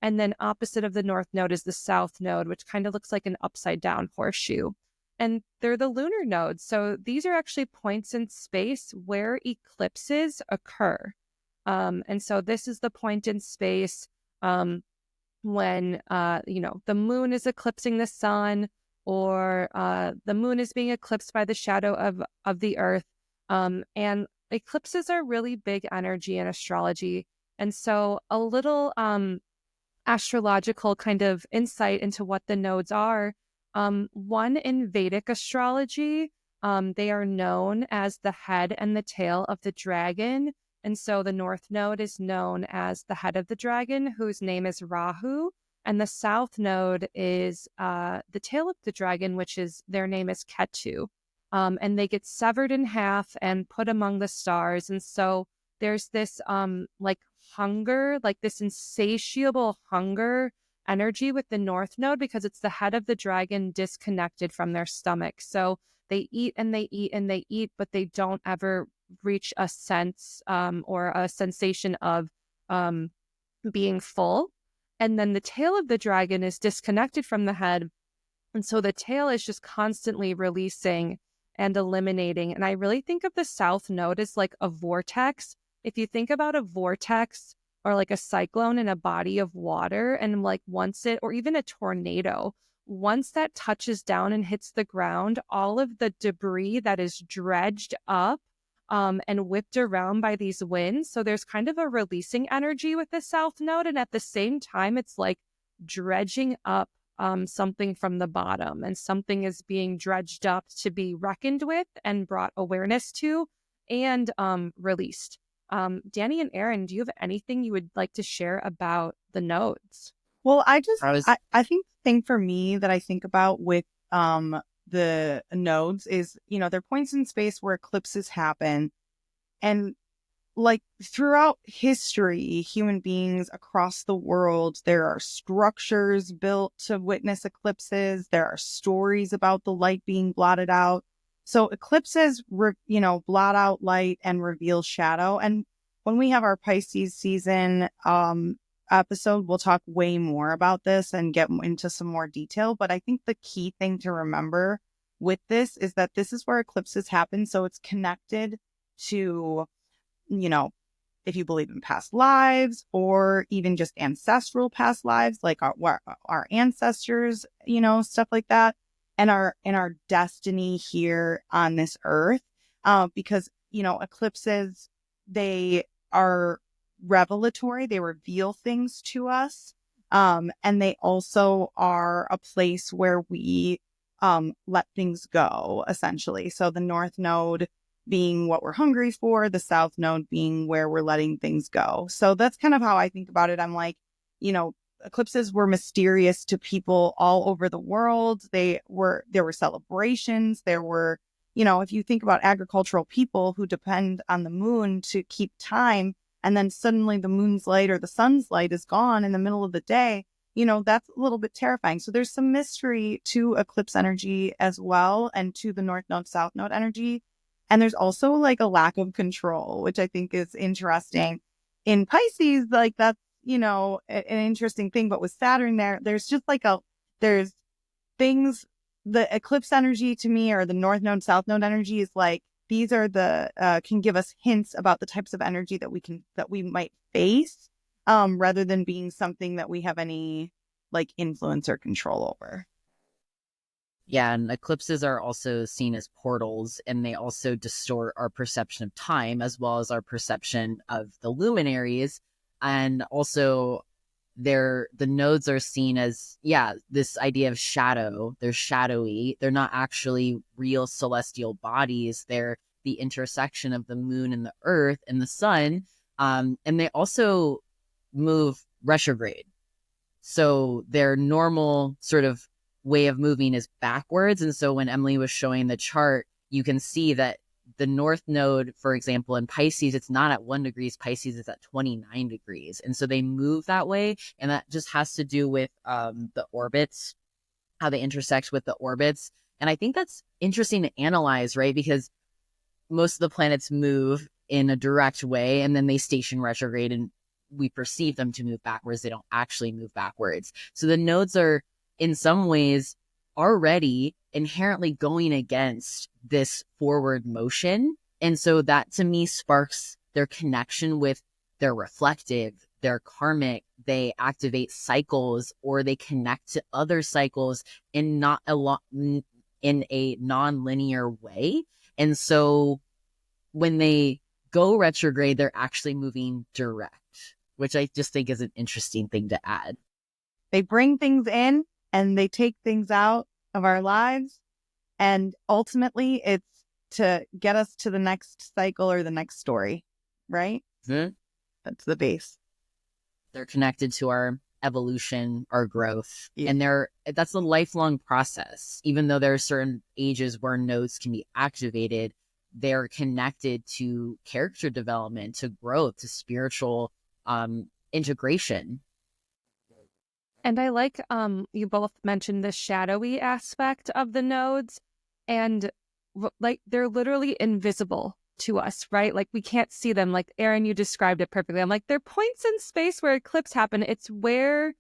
And then opposite of the North Node is the South Node, which kind of looks like an upside down horseshoe. And they're the lunar nodes. So these are actually points in space where eclipses occur. And so this is the point in space when, the moon is eclipsing the sun, or the moon is being eclipsed by the shadow of the earth. And eclipses are really big energy in astrology. And so a little astrological kind of insight into what the nodes are. One, in Vedic astrology, they are known as the head and the tail of the dragon. And so the North Node is known as the head of the dragon, whose name is Rahu. And the South Node is the tail of the dragon, which is, their name is Ketu. And they get severed in half and put among the stars. And so there's this hunger, like this insatiable hunger energy with the North Node, because it's the head of the dragon disconnected from their stomach. So they eat and they eat and they eat, but they don't ever reach a sense or a sensation of being full. And then the tail of the dragon is disconnected from the head. And so the tail is just constantly releasing and eliminating. And I really think of the south node as like a vortex. If you think about a vortex or like a cyclone in a body of water, and like once it, or even a tornado, once that touches down and hits the ground, all of the debris that is dredged up and whipped around by these winds. So there's kind of a releasing energy with the south node. And at the same time, it's like dredging up something from the bottom, and something is being dredged up to be reckoned with and brought awareness to and released. Dani and Aryn, do you have anything you would like to share about the nodes? Well, I think the thing for me that I think about with the nodes is, they're points in space where eclipses happen. And like throughout history, human beings across the world, there are structures built to witness eclipses. There are stories about the light being blotted out. So eclipses, blot out light and reveal shadow. And when we have our Pisces season episode, we'll talk way more about this and get into some more detail. But I think the key thing to remember with this is that this is where eclipses happen. So it's connected to, if you believe in past lives or even just ancestral past lives, like our ancestors, stuff like that, and our destiny here on this earth, because eclipses, they are revelatory, they reveal things to us, and they also are a place where we let things go, essentially. So the north node being what we're hungry for, the south node being where we're letting things go. So that's kind of how I think about it. I'm like, eclipses were mysterious to people all over the world. There were celebrations. There were, if you think about agricultural people who depend on the moon to keep time, and then suddenly the moon's light or the sun's light is gone in the middle of the day, that's a little bit terrifying. So there's some mystery to eclipse energy as well, and to the north node, south node energy. And there's also like a lack of control, which I think is interesting. In Pisces, like that's, an interesting thing. But with Saturn there's just like there's things, the eclipse energy to me, or the north node, south node energy, is like, these are can give us hints about the types of energy that we might face, rather than being something that we have any like influence or control over. Yeah, and eclipses are also seen as portals, and they also distort our perception of time as well as our perception of the luminaries. And also the nodes are seen as, this idea of shadow. They're shadowy. They're not actually real celestial bodies. They're the intersection of the moon and the earth and the sun. And they also move retrograde. So their normal sort of way of moving is backwards. And so when Emily was showing the chart, you can see that the north node, for example, in Pisces, it's not at 1 degree. Pisces is at 29 degrees. And so they move that way. And that just has to do with the orbits, how they intersect with the orbits. And I think that's interesting to analyze, right? Because most of the planets move in a direct way, and then they station retrograde, and we perceive them to move backwards. They don't actually move backwards. So the nodes are, in some ways, already inherently going against this forward motion. And so that to me sparks their connection with their reflective, their karmic. They activate cycles, or they connect to other cycles in in a non-linear way. And so when they go retrograde, they're actually moving direct, which I just think is an interesting thing to add. They bring things in and they take things out of our lives. And ultimately, it's to get us to the next cycle or the next story, right? Mm-hmm. That's the base. They're connected to our evolution, our growth. Yeah. And that's a lifelong process. Even though there are certain ages where nodes can be activated, they're connected to character development, to growth, to spiritual integration. And I like you both mentioned the shadowy aspect of the nodes, and like they're literally invisible. to us, right? Like we can't see them. Like Aryn, you described it perfectly. I'm like, they're points in space where eclipses happen. It's where,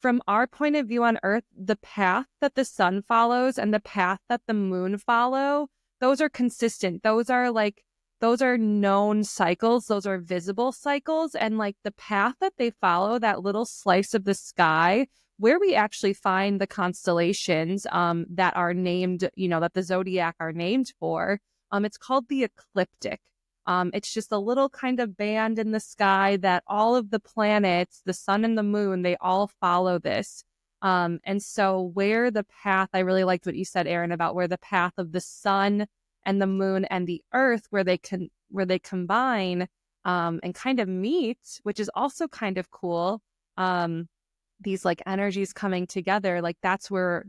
from our point of view on Earth, the path that the sun follows and the path that the moon follow, those are consistent. Those are known cycles. Those are visible cycles. And like the path that they follow, that little slice of the sky, where we actually find the constellations that are named, that the zodiac are named for, it's called the ecliptic. It's just a little kind of band in the sky that all of the planets, the sun and the moon, they all follow this. And so where the path, I really liked what you said, Aryn, about where the path of the sun and the moon and the earth, where they combine and kind of meet, which is also kind of cool. These like energies coming together, like that's what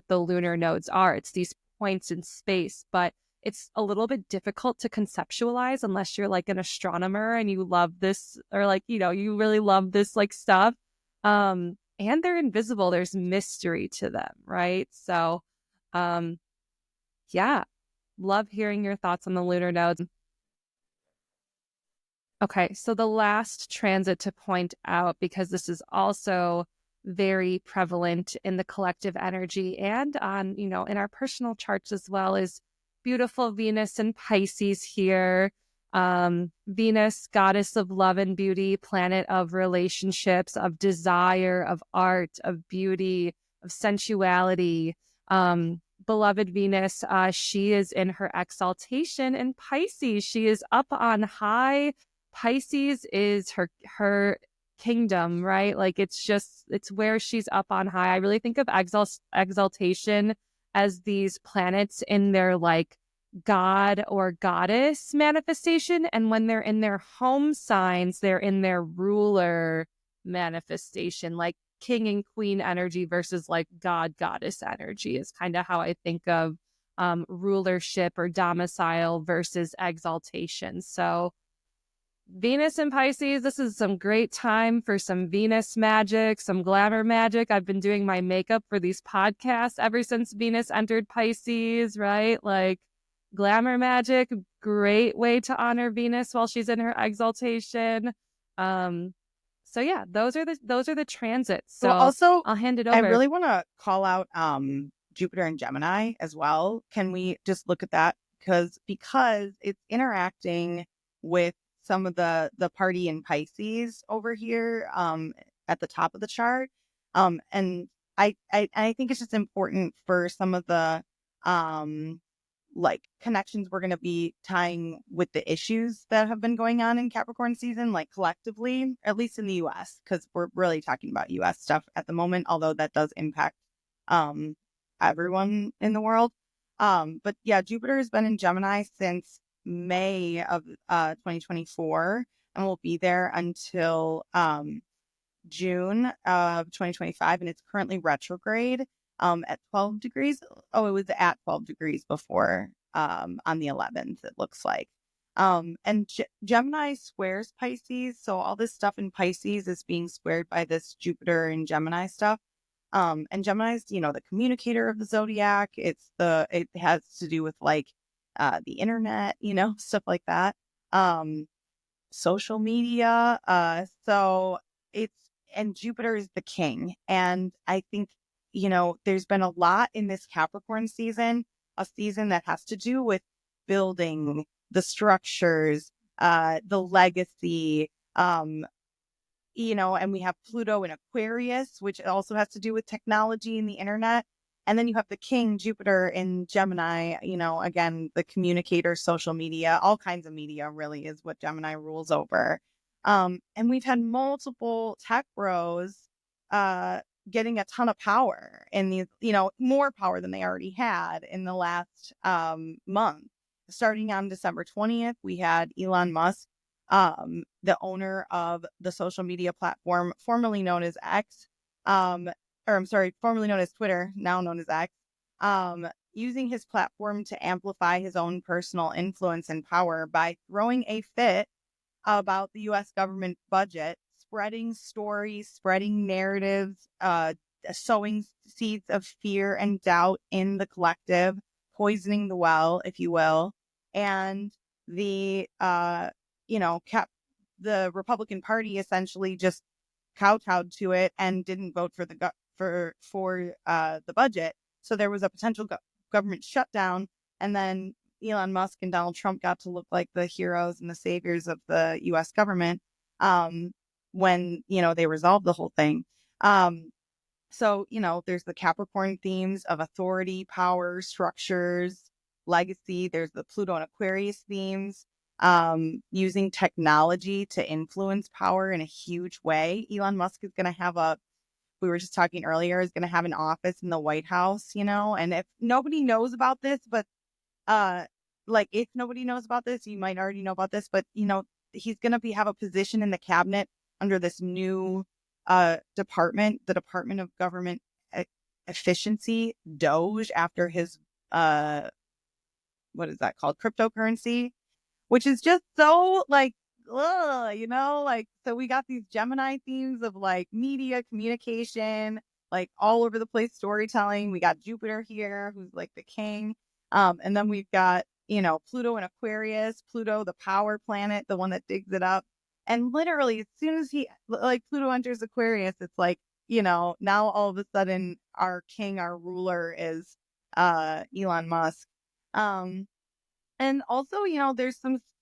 the lunar nodes are. It's these points in space, but it's a little bit difficult to conceptualize unless you're like an astronomer and you love this, or like, you really love this like stuff. And they're invisible. There's mystery to them, right? So, yeah, love hearing your thoughts on the lunar nodes. Okay, so the last transit to point out, because this is also very prevalent in the collective energy and on, in our personal charts as well, is beautiful Venus and Pisces here. Venus, goddess of love and beauty, planet of relationships, of desire, of art, of beauty, of sensuality. Beloved Venus, she is in her exaltation in Pisces. She is up on high. Pisces is her kingdom, right? Like it's where she's up on high. I really think of exaltation as these planets in their like god or goddess manifestation. And when they're in their home signs, they're in their ruler manifestation, like king and queen energy versus like god goddess energy is kind of how I think of rulership or domicile versus exaltation. So Venus and Pisces, this is some great time for some Venus magic, some glamour magic. I've been doing my makeup for these podcasts ever since Venus entered Pisces, right? Like glamour magic, great way to honor Venus while she's in her exaltation. So yeah, those are the transits. So also, I'll hand it over. I really want to call out Jupiter and Gemini as well. Can we just look at that? Because it's interacting with some of the party in Pisces over here at the top of the chart. And I think it's just important for some of the like connections we're going to be tying with the issues that have been going on in Capricorn season, like collectively, at least in the US, because we're really talking about US stuff at the moment, although that does impact everyone in the world. But yeah, Jupiter has been in Gemini since May of 2024 and will be there until June of 2025, and it's currently retrograde at 12 degrees. Oh, it was at 12 degrees before on the 11th, it looks like. And Gemini squares Pisces, so all this stuff in Pisces is being squared by this Jupiter and Gemini stuff. And Gemini's, the communicator of the zodiac. It has to do with like the internet, stuff like that. Social media. And Jupiter is the king. And I think, there's been a lot in this Capricorn season, a season that has to do with building the structures, the legacy, and we have Pluto in Aquarius, which also has to do with technology and the internet. And then you have the king, Jupiter, in Gemini, again, the communicator, social media, all kinds of media really is what Gemini rules over. And we've had multiple tech bros getting a ton of power in these, more power than they already had in the last month. Starting on December 20th, we had Elon Musk, the owner of the social media platform formerly known as X, formerly known as Twitter, now known as X, using his platform to amplify his own personal influence and power by throwing a fit about the U.S. government budget, spreading stories, spreading narratives, sowing seeds of fear and doubt in the collective, poisoning the well, if you will. And the the Republican Party essentially just kowtowed to it and didn't vote for the the budget. So there was a potential government shutdown, and then Elon Musk and Donald Trump got to look like the heroes and the saviors of the U.S. government when they resolved the whole thing. So there's the Capricorn themes of authority, power, structures, legacy. There's the Pluto and Aquarius themes, using technology to influence power in a huge way. Elon Musk is going to have we were just talking earlier, is going to have an office in the White House, and if nobody knows about this, but if nobody knows about this, you might already know about this, but he's going to have a position in the cabinet under this new department, the Department of Government Efficiency, Doge, after his what is that called, cryptocurrency, which is just so so we got these Gemini themes of media communication, all over the place, storytelling. We got Jupiter here, who's the king, and then we've got Pluto and Aquarius. Pluto, the power planet, the one that digs it up. And literally, as soon as Pluto enters Aquarius, it's now all of a sudden our king, our ruler is Elon Musk. And also,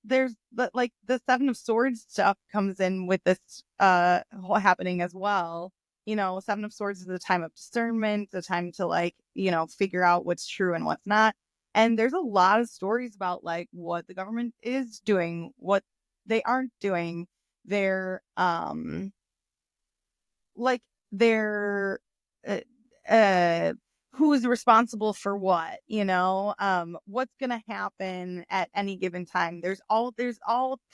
there's the Seven of Swords stuff comes in with this happening as well. Seven of Swords is a time of discernment, a time to figure out what's true and what's not. And there's a lot of stories about what the government is doing, what they aren't doing. They're who's responsible for what, what's going to happen at any given time. There's all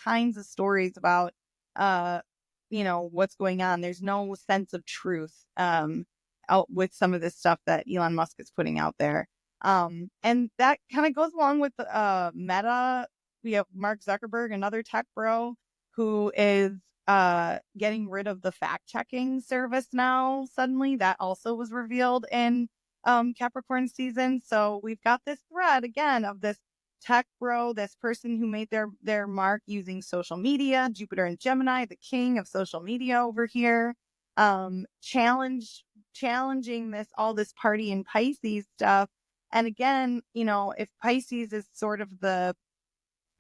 kinds of stories about, what's going on. There's no sense of truth, out with some of this stuff that Elon Musk is putting out there. And that kind of goes along with, Meta. We have Mark Zuckerberg, another tech bro, who is, getting rid of the fact-checking service now. Suddenly, that also was revealed in Capricorn season. So we've got this thread again of this tech bro, this person who made their mark using social media, Jupiter and Gemini, the king of social media over here, challenging all this party in Pisces stuff. And again, if Pisces is sort of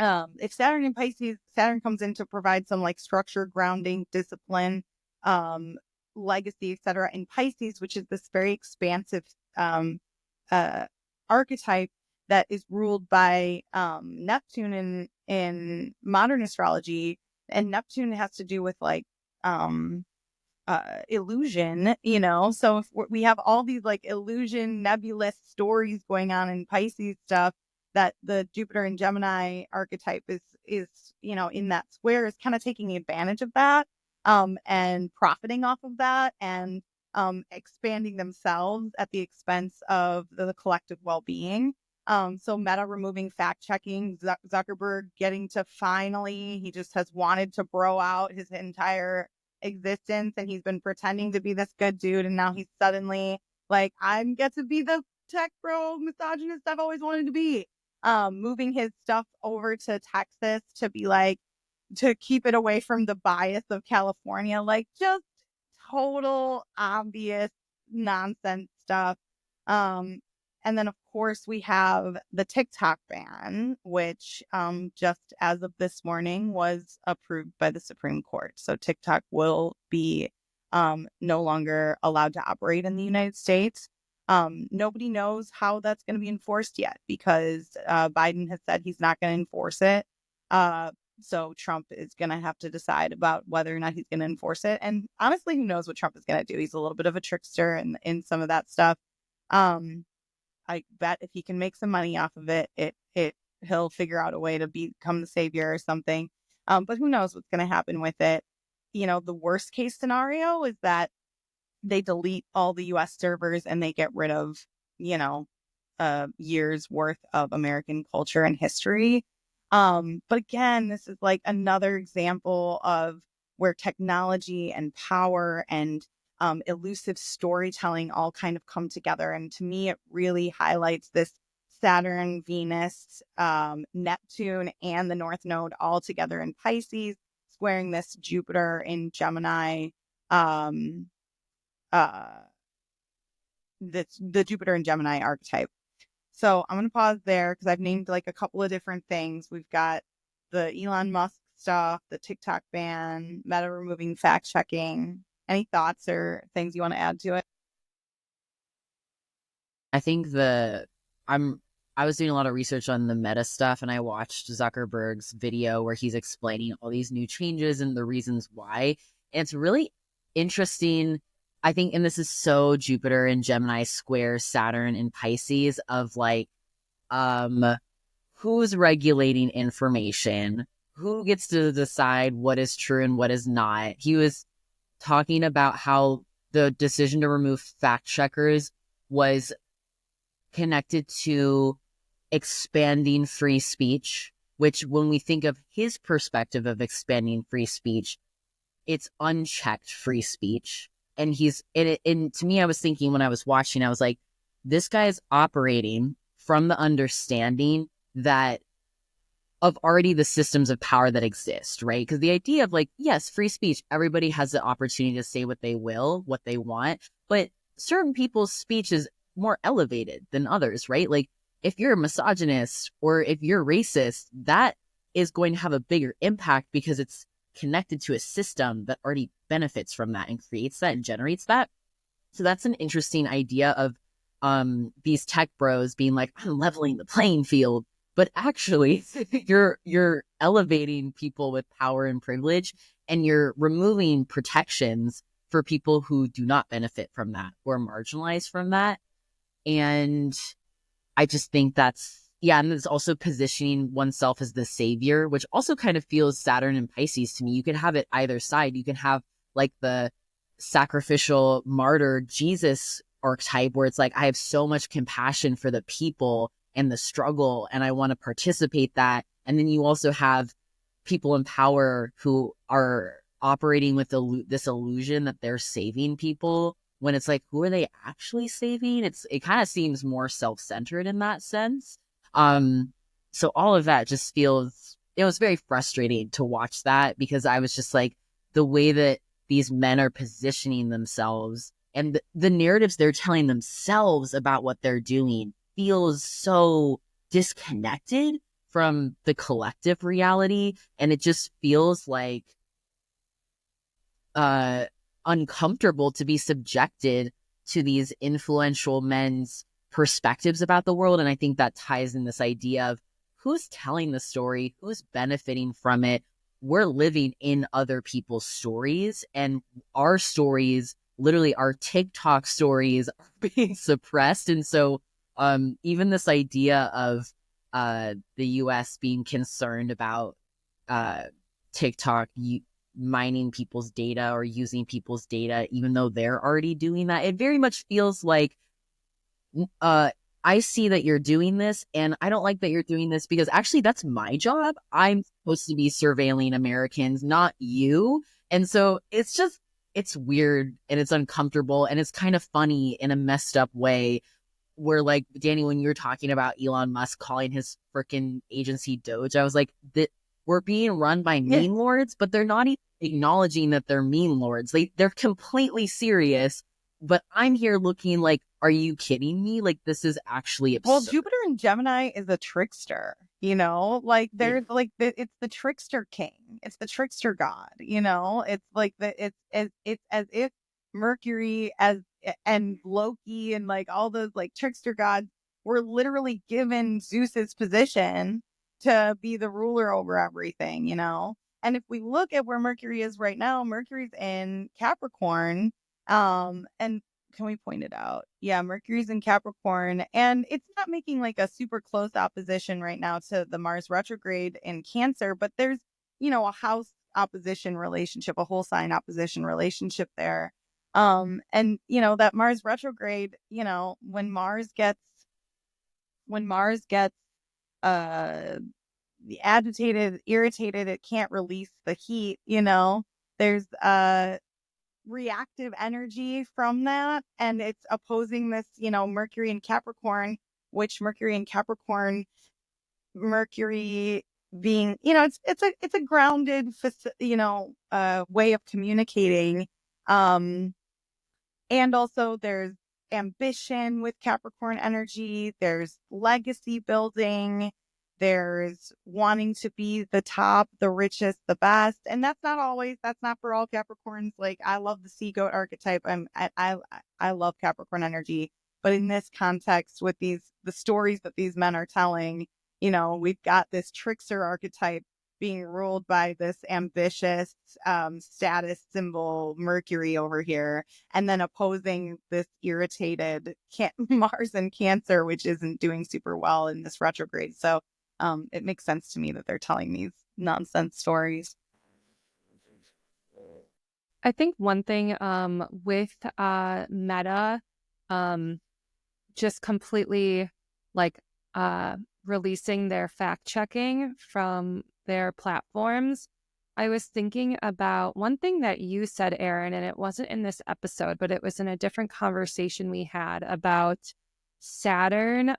if Saturn in Pisces, Saturn comes in to provide some structure, grounding, discipline, legacy, etc. In Pisces, which is this very expansive archetype that is ruled by Neptune in modern astrology, and Neptune has to do with illusion, So if we have all these illusion, nebulous stories going on in Pisces stuff, that the Jupiter and Gemini archetype is in that square, is kind of taking advantage of that, and profiting off of that, and expanding themselves at the expense of the collective well-being. So Meta removing fact-checking, Zuckerberg getting to finally, he just has wanted to bro out his entire existence, and he's been pretending to be this good dude, and now he's suddenly I get to be the tech bro misogynist I've always wanted to be. Moving his stuff over to Texas to be to keep it away from the bias of California, just total obvious nonsense stuff. And then of course we have the TikTok ban, which just as of this morning was approved by the Supreme Court. So TikTok will be no longer allowed to operate in the United States. Nobody knows how that's going to be enforced yet, because Biden has said he's not going to enforce it. So Trump is going to have to decide about whether or not he's going to enforce it. And honestly, who knows what Trump is going to do? He's a little bit of a trickster in some of that stuff. I bet if he can make some money off of it, he'll figure out a way to become the savior or something. But who knows what's going to happen with it? The worst case scenario is that they delete all the U.S. servers and they get rid of, years worth of American culture and history. But again, this is another example of where technology and power and elusive storytelling all kind of come together. And to me, it really highlights this Saturn, Venus, Neptune, and the North Node all together in Pisces, squaring this Jupiter in Gemini, the Jupiter and Gemini archetype. So I'm going to pause there because I've named like a couple of different things. We've got the Elon Musk stuff, the TikTok ban, Meta removing fact checking. Any thoughts or things you want to add to it? I think I was doing a lot of research on the Meta stuff, and I watched Zuckerberg's video where he's explaining all these new changes and the reasons why. And it's really interesting, I think, and this is so Jupiter and Gemini square Saturn and Pisces of like, who's regulating information, who gets to decide what is true and what is not. He was talking about how the decision to remove fact checkers was connected to expanding free speech, which when we think of his perspective of expanding free speech, it's unchecked free speech. And and to me, I was thinking when I was watching, I was like, this guy is operating from the understanding that of already the systems of power that exist, right? Because the idea of like, yes, free speech, everybody has the opportunity to say what they will, what they want, but certain people's speech is more elevated than others, right? Like if you're a misogynist or if you're racist, that is going to have a bigger impact because it's connected to a system that already benefits from that and creates that and generates that. So that's an interesting idea of these tech bros being like, I'm leveling the playing field, but actually you're elevating people with power and privilege, and you're removing protections for people who do not benefit from that or marginalized from that. And I just think and it's also positioning oneself as the savior, which also kind of feels Saturn and Pisces to me. You can have it either side. You can have like the sacrificial martyr Jesus archetype where it's like, I have so much compassion for the people and the struggle, and I want to participate that. And then you also have people in power who are operating with this illusion that they're saving people, when it's like, who are they actually saving? It kind of seems more self-centered in that sense. So all of that just it was very frustrating to watch that, because I was just like, the way that these men are positioning themselves and the narratives they're telling themselves about what they're doing feels so disconnected from the collective reality. And it just feels like, uncomfortable to be subjected to these influential men's perspectives about the world. And I think that ties in this idea of who's telling the story, who's benefiting from it. We're living in other people's stories, and our stories, literally our TikTok stories, are being suppressed. And so even this idea of the US being concerned about TikTok mining people's data or using people's data, even though they're already doing that, it very much feels like, I see that you're doing this, and I don't like that you're doing this, because actually that's my job. I'm supposed to be surveilling Americans, not you. And so it's weird, and it's uncomfortable, and it's kind of funny in a messed up way, where like, Dani, when you're talking about Elon Musk calling his freaking agency Doge, I was like, we're being run by meme lords, but they're not even acknowledging that they're meme lords. They're completely serious, but I'm here looking like, are you kidding me? Like, this is actually absurd. Well, Jupiter in Gemini is a trickster, like they're like, it's the trickster king. It's the trickster god, it's like it's as if Mercury and Loki and like all those like trickster gods were literally given Zeus's position to be the ruler over everything, And if we look at where Mercury is right now, Mercury's in Capricorn. And can we point it out? Yeah, Mercury's in Capricorn, and it's not making like a super close opposition right now to the Mars retrograde in Cancer, but there's, a house opposition relationship, a whole sign opposition relationship there. And that Mars retrograde, when Mars gets agitated, irritated, it can't release the heat, there's reactive energy from that, and it's opposing this, Mercury in Capricorn, which Mercury in Capricorn, Mercury being, it's a grounded, way of communicating. And also there's ambition with Capricorn energy. There's legacy building. There's wanting to be the top, the richest, the best. And that's not for all Capricorns. Like, I love the sea goat archetype. I love Capricorn energy. But in this context, with the stories that these men are telling, we've got this trickster archetype being ruled by this ambitious status symbol Mercury over here, and then opposing this irritated Mars in Cancer, which isn't doing super well in this retrograde. So it makes sense to me that they're telling these nonsense stories. I think one thing with Meta just completely like releasing their fact checking from their platforms, I was thinking about one thing that you said, Aryn, and it wasn't in this episode, but it was in a different conversation we had about Saturn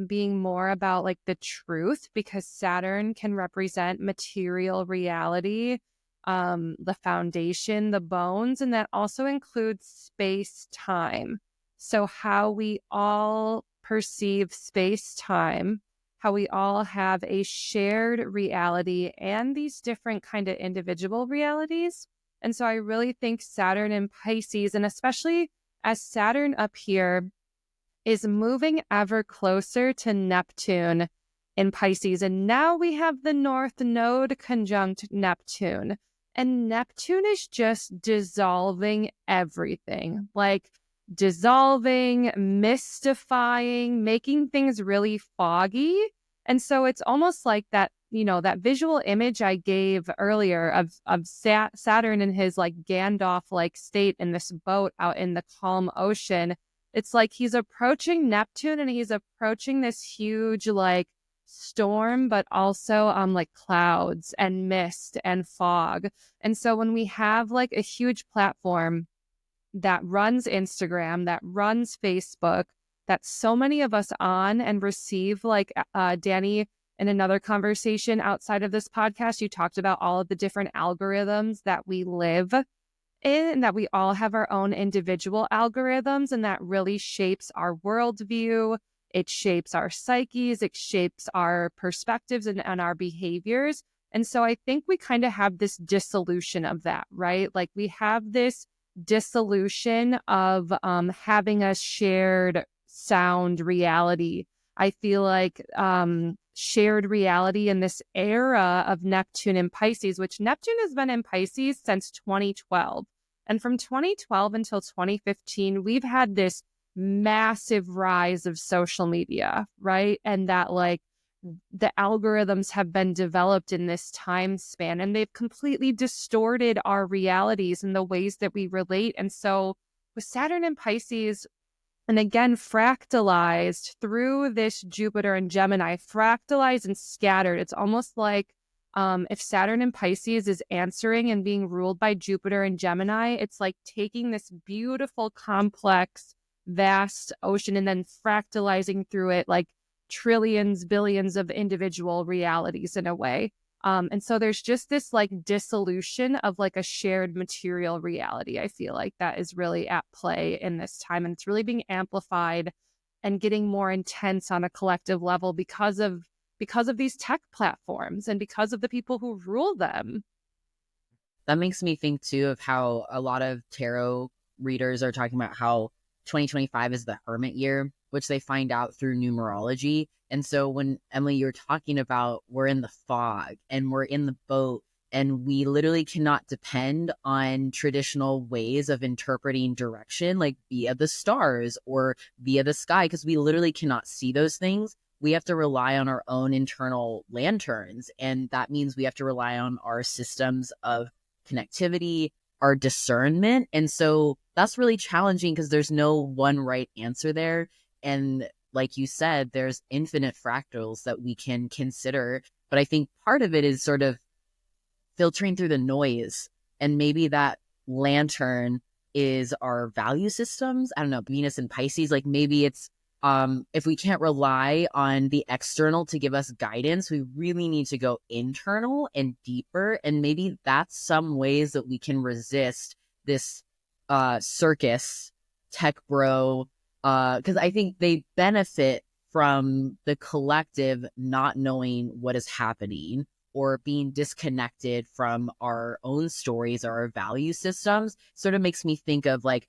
being more about like the truth, because Saturn can represent material reality, the foundation, the bones, and that also includes space-time. So how we all perceive space-time, how we all have a shared reality and these different kind of individual realities. And so I really think Saturn in Pisces, and especially as Saturn up here is moving ever closer to Neptune in Pisces. And now we have the North Node conjunct Neptune. And Neptune is just dissolving everything, like dissolving, mystifying, making things really foggy. And so it's almost like that, that visual image I gave earlier of Saturn in his like Gandalf-like state in this boat out in the calm ocean. It's like he's approaching Neptune and he's approaching this huge like storm, but also like clouds and mist and fog. And so when we have like a huge platform that runs Instagram, that runs Facebook, that so many of us on and receive, like Dani, in another conversation outside of this podcast, you talked about all of the different algorithms that we live in, and that we all have our own individual algorithms, and that really shapes our worldview. It shapes our psyches, it shapes our perspectives and our behaviors. And so I think we kind of have this dissolution of that, right? Like we have this dissolution of having a shared sound reality. I feel like shared reality in this era of Neptune in Pisces, which Neptune has been in Pisces since 2012. And from 2012 until 2015, we've had this massive rise of social media, right? And that like the algorithms have been developed in this time span, and they've completely distorted our realities and the ways that we relate. And so with Saturn in Pisces, and again, fractalized through this Jupiter and Gemini, fractalized and scattered, it's almost like if Saturn in Pisces is answering and being ruled by Jupiter and Gemini, it's like taking this beautiful, complex, vast ocean and then fractalizing through it like trillions, billions of individual realities in a way. And so there's just this like dissolution of like a shared material reality. I feel like that is really at play in this time. And it's really being amplified and getting more intense on a collective level because of these tech platforms and because of the people who rule them. That makes me think too of how a lot of tarot readers are talking about how 2025 is the hermit year, which they find out through numerology. And so when Emily, you're talking about we're in the fog and we're in the boat and we literally cannot depend on traditional ways of interpreting direction, like via the stars or via the sky, because we literally cannot see those things. We have to rely on our own internal lanterns. And that means we have to rely on our systems of connectivity, our discernment. And so that's really challenging because there's no one right answer there. And like you said, there's infinite fractals that we can consider. But I think part of it is sort of filtering through the noise. And maybe that lantern is our value systems. I don't know, Venus and Pisces, like maybe it's if we can't rely on the external to give us guidance, we really need to go internal and deeper. And maybe that's some ways that we can resist this circus tech bro, because I think they benefit from the collective not knowing what is happening or being disconnected from our own stories or our value systems. Sort of makes me think of like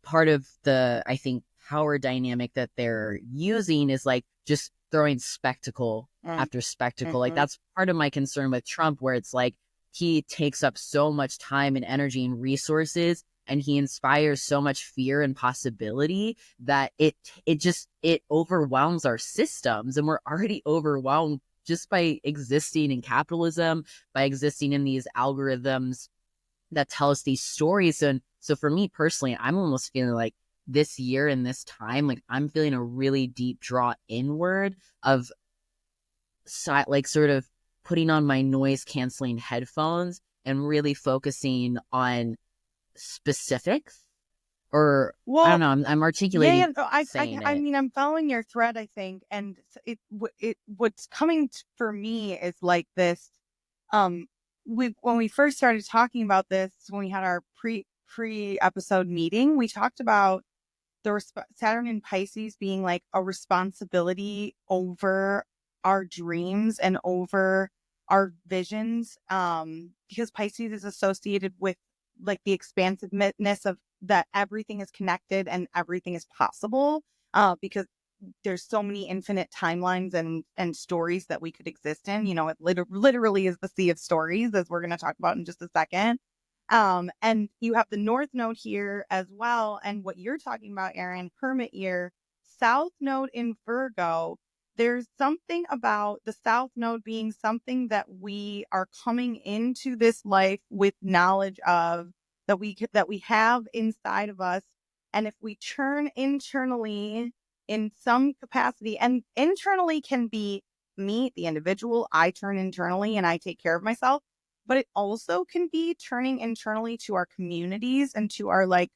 part of the, I think, power dynamic that they're using is like just throwing spectacle after spectacle. Like that's part of my concern with Trump, where it's like he takes up so much time and energy and resources, and he inspires so much fear and possibility that it overwhelms our systems, and we're already overwhelmed just by existing in capitalism, by existing in these algorithms that tell us these stories. And so for me personally, I'm almost feeling like this year and this time, like I'm feeling a really deep draw inward of like sort of putting on my noise canceling headphones and really focusing on specifics. Or well, I don't know, I'm articulating. I mean, I'm following your thread, I think, and what's coming for me is like this. When we first started talking about this, when we had our pre episode meeting, we talked about the Saturn in Pisces being like a responsibility over our dreams and over our visions, because Pisces is associated with like the expansiveness of that everything is connected and everything is possible, because there's so many infinite timelines and stories that we could exist in. You know, it literally is the sea of stories, as we're going to talk about in just a second. And you have the North Node here as well. And what you're talking about, Aryn, Hermit year, South Node in Virgo. There's something about the South Node being something that we are coming into this life with knowledge of, that we have inside of us. And if we turn internally in some capacity, and internally can be me, the individual, I turn internally and I take care of myself. But it also can be turning internally to our communities and to our like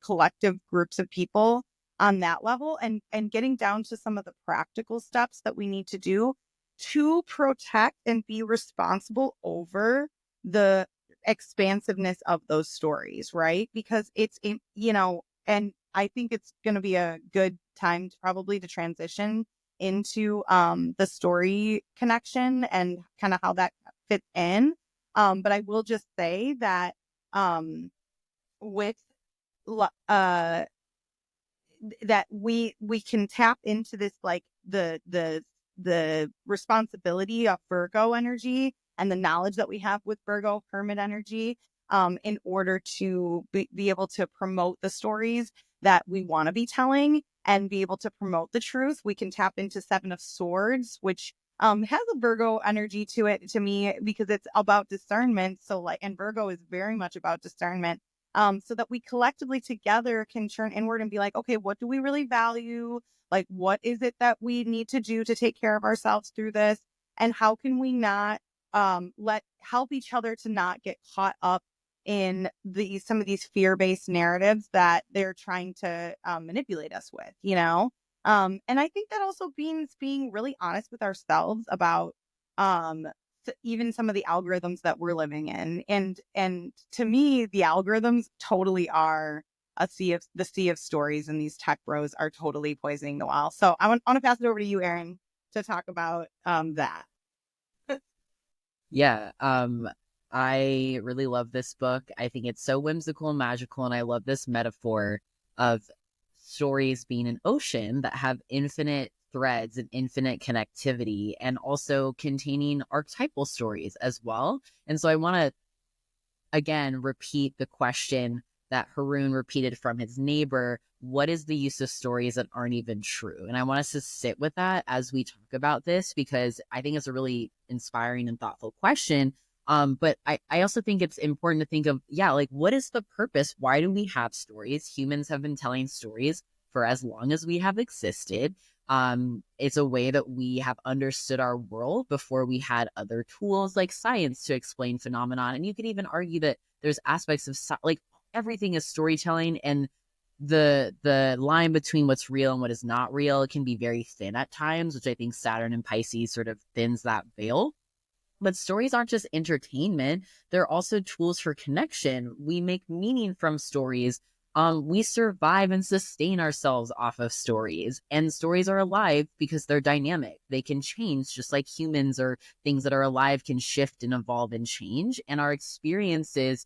collective groups of people on that level, and getting down to some of the practical steps that we need to do to protect and be responsible over the expansiveness of those stories, right? Because it's, you know, and I think it's going to be a good time to transition into the story connection and kind of how that fits in. But I will just say that with that we can tap into this, like the responsibility of Virgo energy and the knowledge that we have with Virgo Hermit energy, in order to be able to promote the stories that we want to be telling and be able to promote the truth. We can tap into Seven of Swords, which has a Virgo energy to it, to me, because it's about discernment. So like, and Virgo is very much about discernment. So that we collectively together can turn inward and be like, okay, what do we really value? Like, what is it that we need to do to take care of ourselves through this? And how can we not help each other to not get caught up in some of these fear-based narratives that they're trying to manipulate us with, you know? And I think that also means being really honest with ourselves about even some of the algorithms that we're living in. And to me, the algorithms totally are the sea of stories, and these tech bros are totally poisoning the well. So I want to pass it over to you, Aryn, to talk about that. Yeah. I really love this book. I think it's so whimsical and magical, and I love this metaphor of stories being an ocean that have infinite threads and infinite connectivity, and also containing archetypal stories as well. And so I want to, again, repeat the question that Haroun repeated from his neighbor: what is the use of stories that aren't even true? And I want us to sit with that as we talk about this, because I think it's a really inspiring and thoughtful question. But I also think it's important to think of, like, what is the purpose? Why do we have stories? Humans have been telling stories for as long as we have existed. It's a way that we have understood our world before we had other tools like science to explain phenomenon. And you could even argue that there's aspects of like everything is storytelling, and the line between what's real and what is not real can be very thin at times, which I think Saturn and Pisces sort of thins that veil. But stories aren't just entertainment. They're also tools for connection. We make meaning from stories. We survive and sustain ourselves off of stories. And stories are alive because they're dynamic. They can change just like humans or things that are alive can shift and evolve and change. And our experiences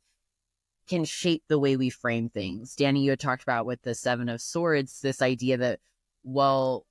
can shape the way we frame things. Dani, you had talked about with the Seven of Swords, this idea that, well,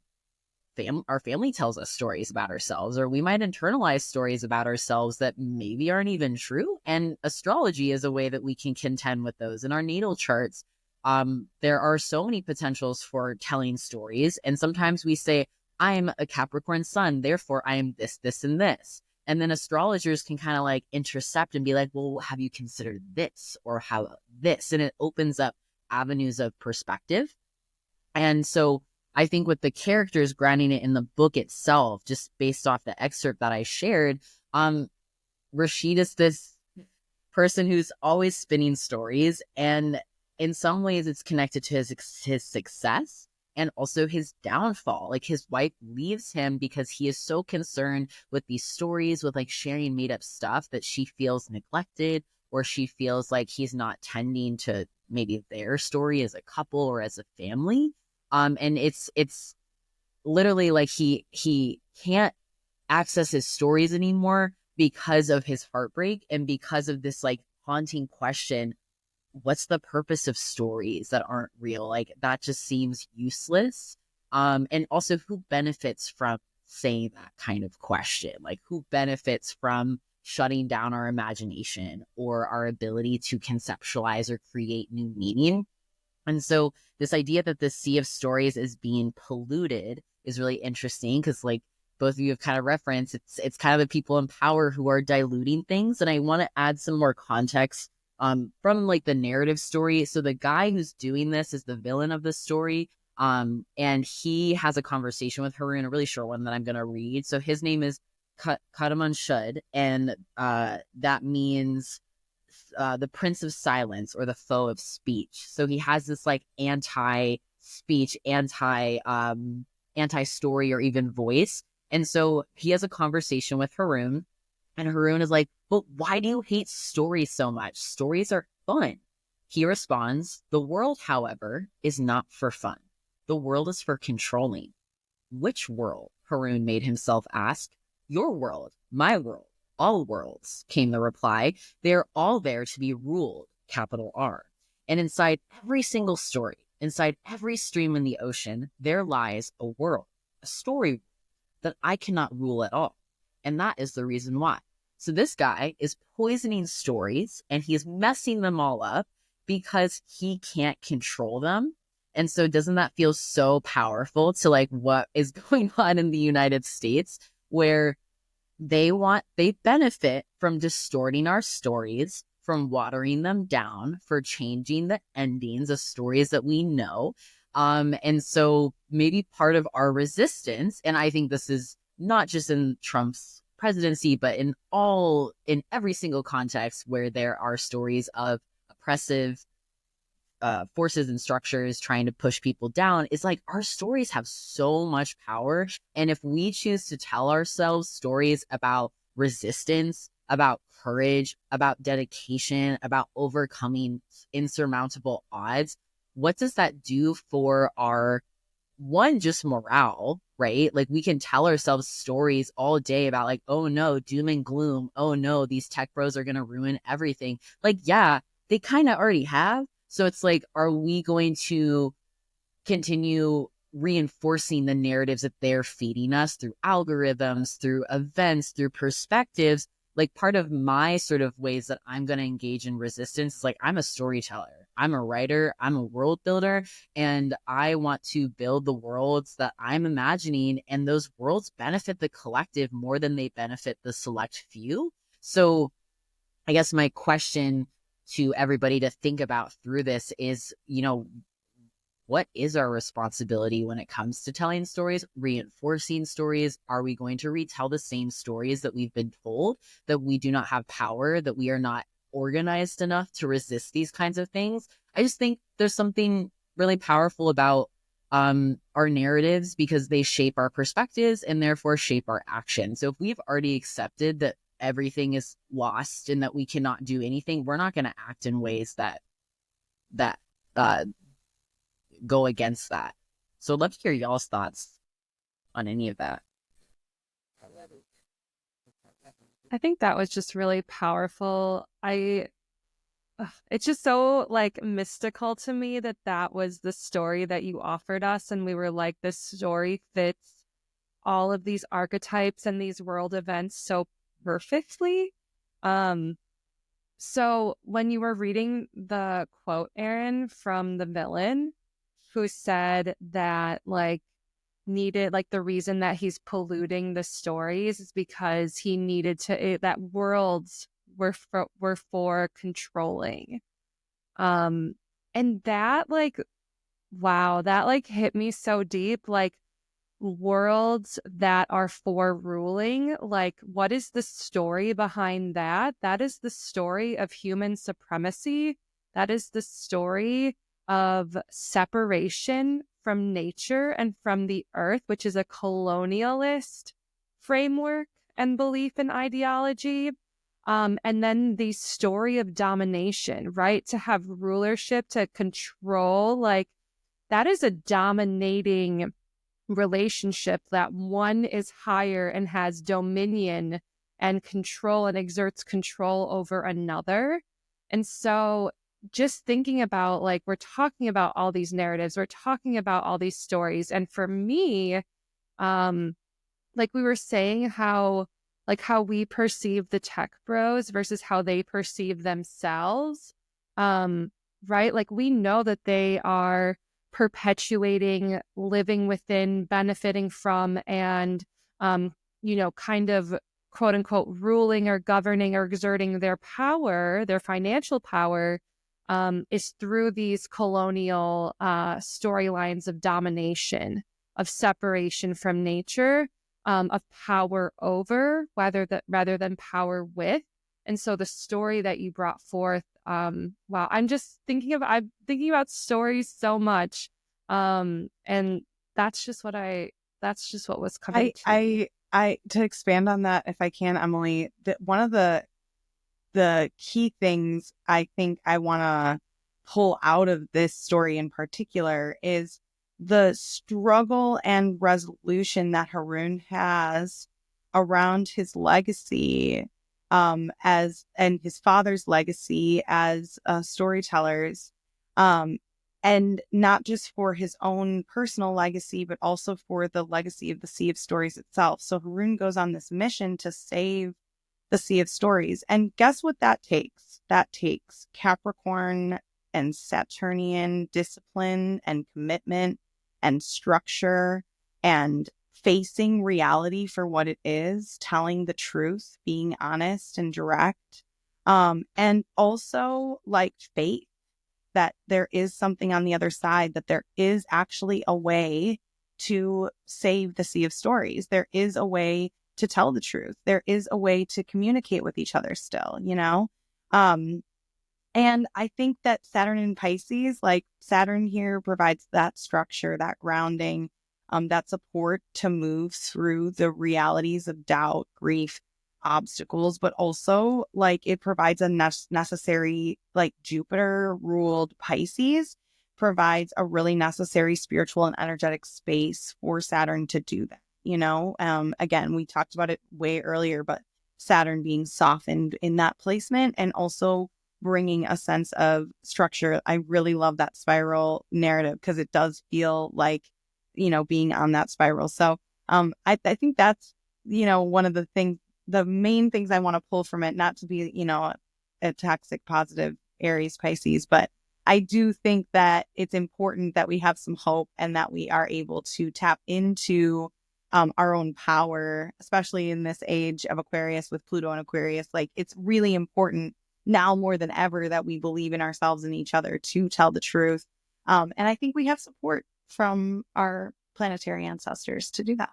our family tells us stories about ourselves, or we might internalize stories about ourselves that maybe aren't even true. And astrology is a way that we can contend with those. In our natal charts, there are so many potentials for telling stories. And sometimes we say, I'm a Capricorn sun, therefore I am this, this, and this. And then astrologers can kind of like intercept and be like, well, have you considered this or how this? And it opens up avenues of perspective. And so I think with the characters, grounding it in the book itself, just based off the excerpt that I shared, Rashid is this person who's always spinning stories. And in some ways it's connected to his success and also his downfall. Like his wife leaves him because he is so concerned with these stories, with like sharing made up stuff, that she feels neglected, or she feels like he's not tending to maybe their story as a couple or as a family. And it's literally like he can't access his stories anymore because of his heartbreak and because of this like haunting question: what's the purpose of stories that aren't real? Like that just seems useless. And also, who benefits from saying that kind of question? Like who benefits from shutting down our imagination or our ability to conceptualize or create new meaning? And so this idea that the sea of stories is being polluted is really interesting because, like both of you have kind of referenced, it's kind of the people in power who are diluting things. And I want to add some more context from like the narrative story. So the guy who's doing this is the villain of the story. And he has a conversation with Haroun, a really short one that I'm going to read. So his name is Kataman Shud, and that means the Prince of Silence or the Foe of Speech. So he has this like anti-speech, anti-story or even voice. And so he has a conversation with Haroun, and Haroun is like, but why do you hate stories so much? Stories are fun. He responds, the world, however, is not for fun. The world is for controlling. Which world? Haroun made himself ask. Your world, my world, all worlds, came the reply. They're all there to be ruled, capital R. And inside every single story, inside every stream in the ocean, there lies a world, a story that I cannot rule at all. And that is the reason why. So this guy is poisoning stories and he's messing them all up because he can't control them. And so doesn't that feel so powerful to like what is going on in the United States, where they benefit from distorting our stories, from watering them down, for changing the endings of stories that we know. And so maybe part of our resistance, and I think this is not just in Trump's presidency, but in every single context where there are stories of oppressive forces and structures trying to push people down, is like our stories have so much power. And if we choose to tell ourselves stories about resistance, about courage, about dedication, about overcoming insurmountable odds, what does that do for our just morale, right? Like we can tell ourselves stories all day about like, oh no, doom and gloom. Oh no, these tech bros are going to ruin everything. Like, yeah, they kind of already have. So it's like, are we going to continue reinforcing the narratives that they're feeding us through algorithms, through events, through perspectives? Like part of my sort of ways that I'm going to engage in resistance is like, I'm a storyteller, I'm a writer, I'm a world builder, and I want to build the worlds that I'm imagining. And those worlds benefit the collective more than they benefit the select few. So I guess my question to everybody to think about through this is, what is our responsibility when it comes to telling stories, reinforcing stories? Are we going to retell the same stories that we've been told, that we do not have power, that we are not organized enough to resist these kinds of things? I just think there's something really powerful about our narratives because they shape our perspectives and therefore shape our actions. So if we've already accepted that everything is lost and that we cannot do anything, we're not going to act in ways that go against that. So I'd love to hear y'all's thoughts on any of that. I think that was just really powerful. It's just so like mystical to me that that was the story that you offered us, and we were like, this story fits all of these archetypes and these world events so perfectly. So when you were reading the quote, Aryn, from the villain who said that like needed like the reason that he's polluting the stories is because he needed to that worlds were for controlling. And that like, wow, that like hit me so deep. Like, worlds that are for ruling, like what is the story behind that? That is the story of human supremacy. That is the story of separation from nature and from the earth, which is a colonialist framework and belief and ideology. And then the story of domination, right? To have rulership, to control, like that is a dominating relationship, that one is higher and has dominion and control and exerts control over another. And so just thinking about like, we're talking about all these narratives, we're talking about all these stories. And for me, like we were saying, how we perceive the tech bros versus how they perceive themselves. Right? Like we know that they are perpetuating, living within, benefiting from, and, kind of quote unquote ruling or governing or exerting their power, their financial power, is through these colonial storylines of domination, of separation from nature, of power over rather than power with. And so the story that you brought forth, wow, I'm thinking about stories so much. And that's just what was coming to me. I to expand on that, if I can, Emily, that one of the key things I think I want to pull out of this story in particular is the struggle and resolution that Haroun has around his legacy, and his father's legacy as storytellers, and not just for his own personal legacy, but also for the legacy of the Sea of Stories itself. So Haroun goes on this mission to save the Sea of Stories. And guess what that takes? That takes Capricorn and Saturnian discipline and commitment and structure and facing reality for what it is, telling the truth, being honest and direct. And also like faith that there is something on the other side, that there is actually a way to save the Sea of Stories. There is a way to tell the truth. There is a way to communicate with each other still, and I think that Saturn in Pisces, like Saturn here, provides that structure, that grounding, that support to move through the realities of doubt, grief, obstacles, but also like it provides a necessary, like Jupiter ruled Pisces provides a really necessary spiritual and energetic space for Saturn to do that. Again, we talked about it way earlier, but Saturn being softened in that placement and also bringing a sense of structure. I really love that spiral narrative because it does feel like, being on that spiral. So I think that's, one of the main things I want to pull from it, not to be, a toxic positive Aries Pisces, but I do think that it's important that we have some hope and that we are able to tap into our own power, especially in this age of Aquarius with Pluto and Aquarius. Like it's really important now more than ever that we believe in ourselves and each other to tell the truth. And I think we have support from our planetary ancestors to do that.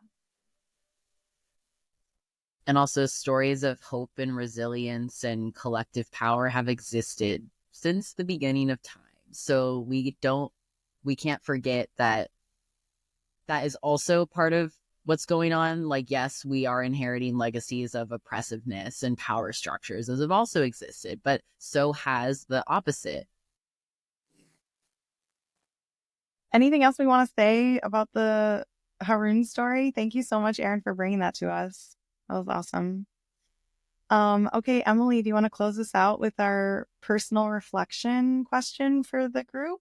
And also stories of hope and resilience and collective power have existed since the beginning of time. So we don't we can't forget that is also part of what's going on. Like, yes, we are inheriting legacies of oppressiveness and power structures as have also existed, but so has the opposite. Anything else we want to say about the Haroun story? Thank you so much, Aryn, for bringing that to us. That was awesome. Okay, Emily, do you want to close us out with our personal reflection question for the group?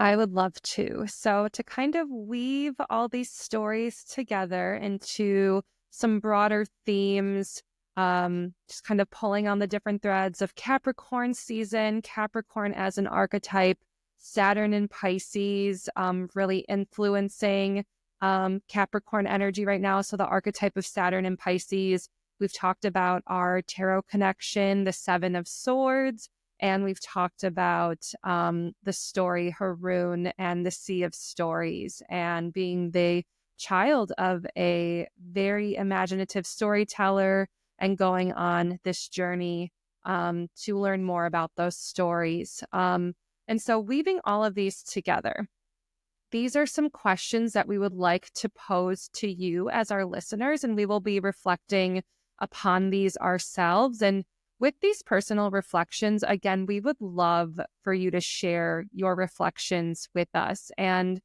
I would love to. So to kind of weave all these stories together into some broader themes, just kind of pulling on the different threads of Capricorn season, Capricorn as an archetype, Saturn and Pisces, really influencing Capricorn energy right now. So the archetype of Saturn and Pisces, we've talked about our tarot connection, the Seven of Swords, and we've talked about the story Haroun and the Sea of Stories, and being the child of a very imaginative storyteller and going on this journey to learn more about those stories. And so weaving all of these together, these are some questions that we would like to pose to you as our listeners, and we will be reflecting upon these ourselves. And with these personal reflections, again, we would love for you to share your reflections with us. And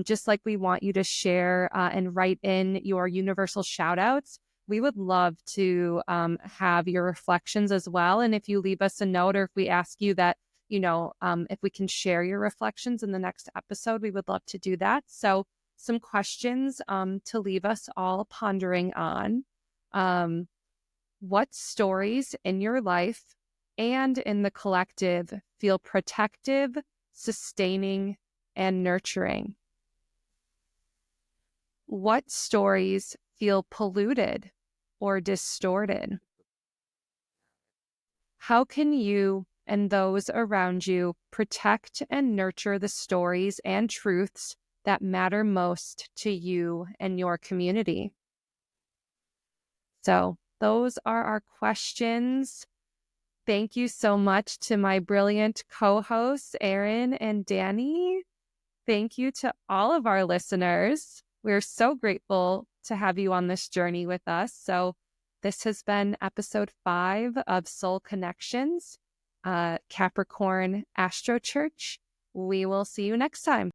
just like we want you to share and write in your universal shoutouts, we would love to have your reflections as well. And if you leave us a note, or if we ask you that, if we can share your reflections in the next episode, we would love to do that. So some questions to leave us all pondering on. What stories in your life and in the collective feel protective, sustaining, and nurturing? What stories feel polluted or distorted? How can you and those around you protect and nurture the stories and truths that matter most to you and your community? So those are our questions. Thank you so much to my brilliant co-hosts, Aryn and Dani. Thank you to all of our listeners. We're so grateful to have you on this journey with us. So this has been episode 5 of Soul Connections, Capricorn Astro Church. We will see you next time.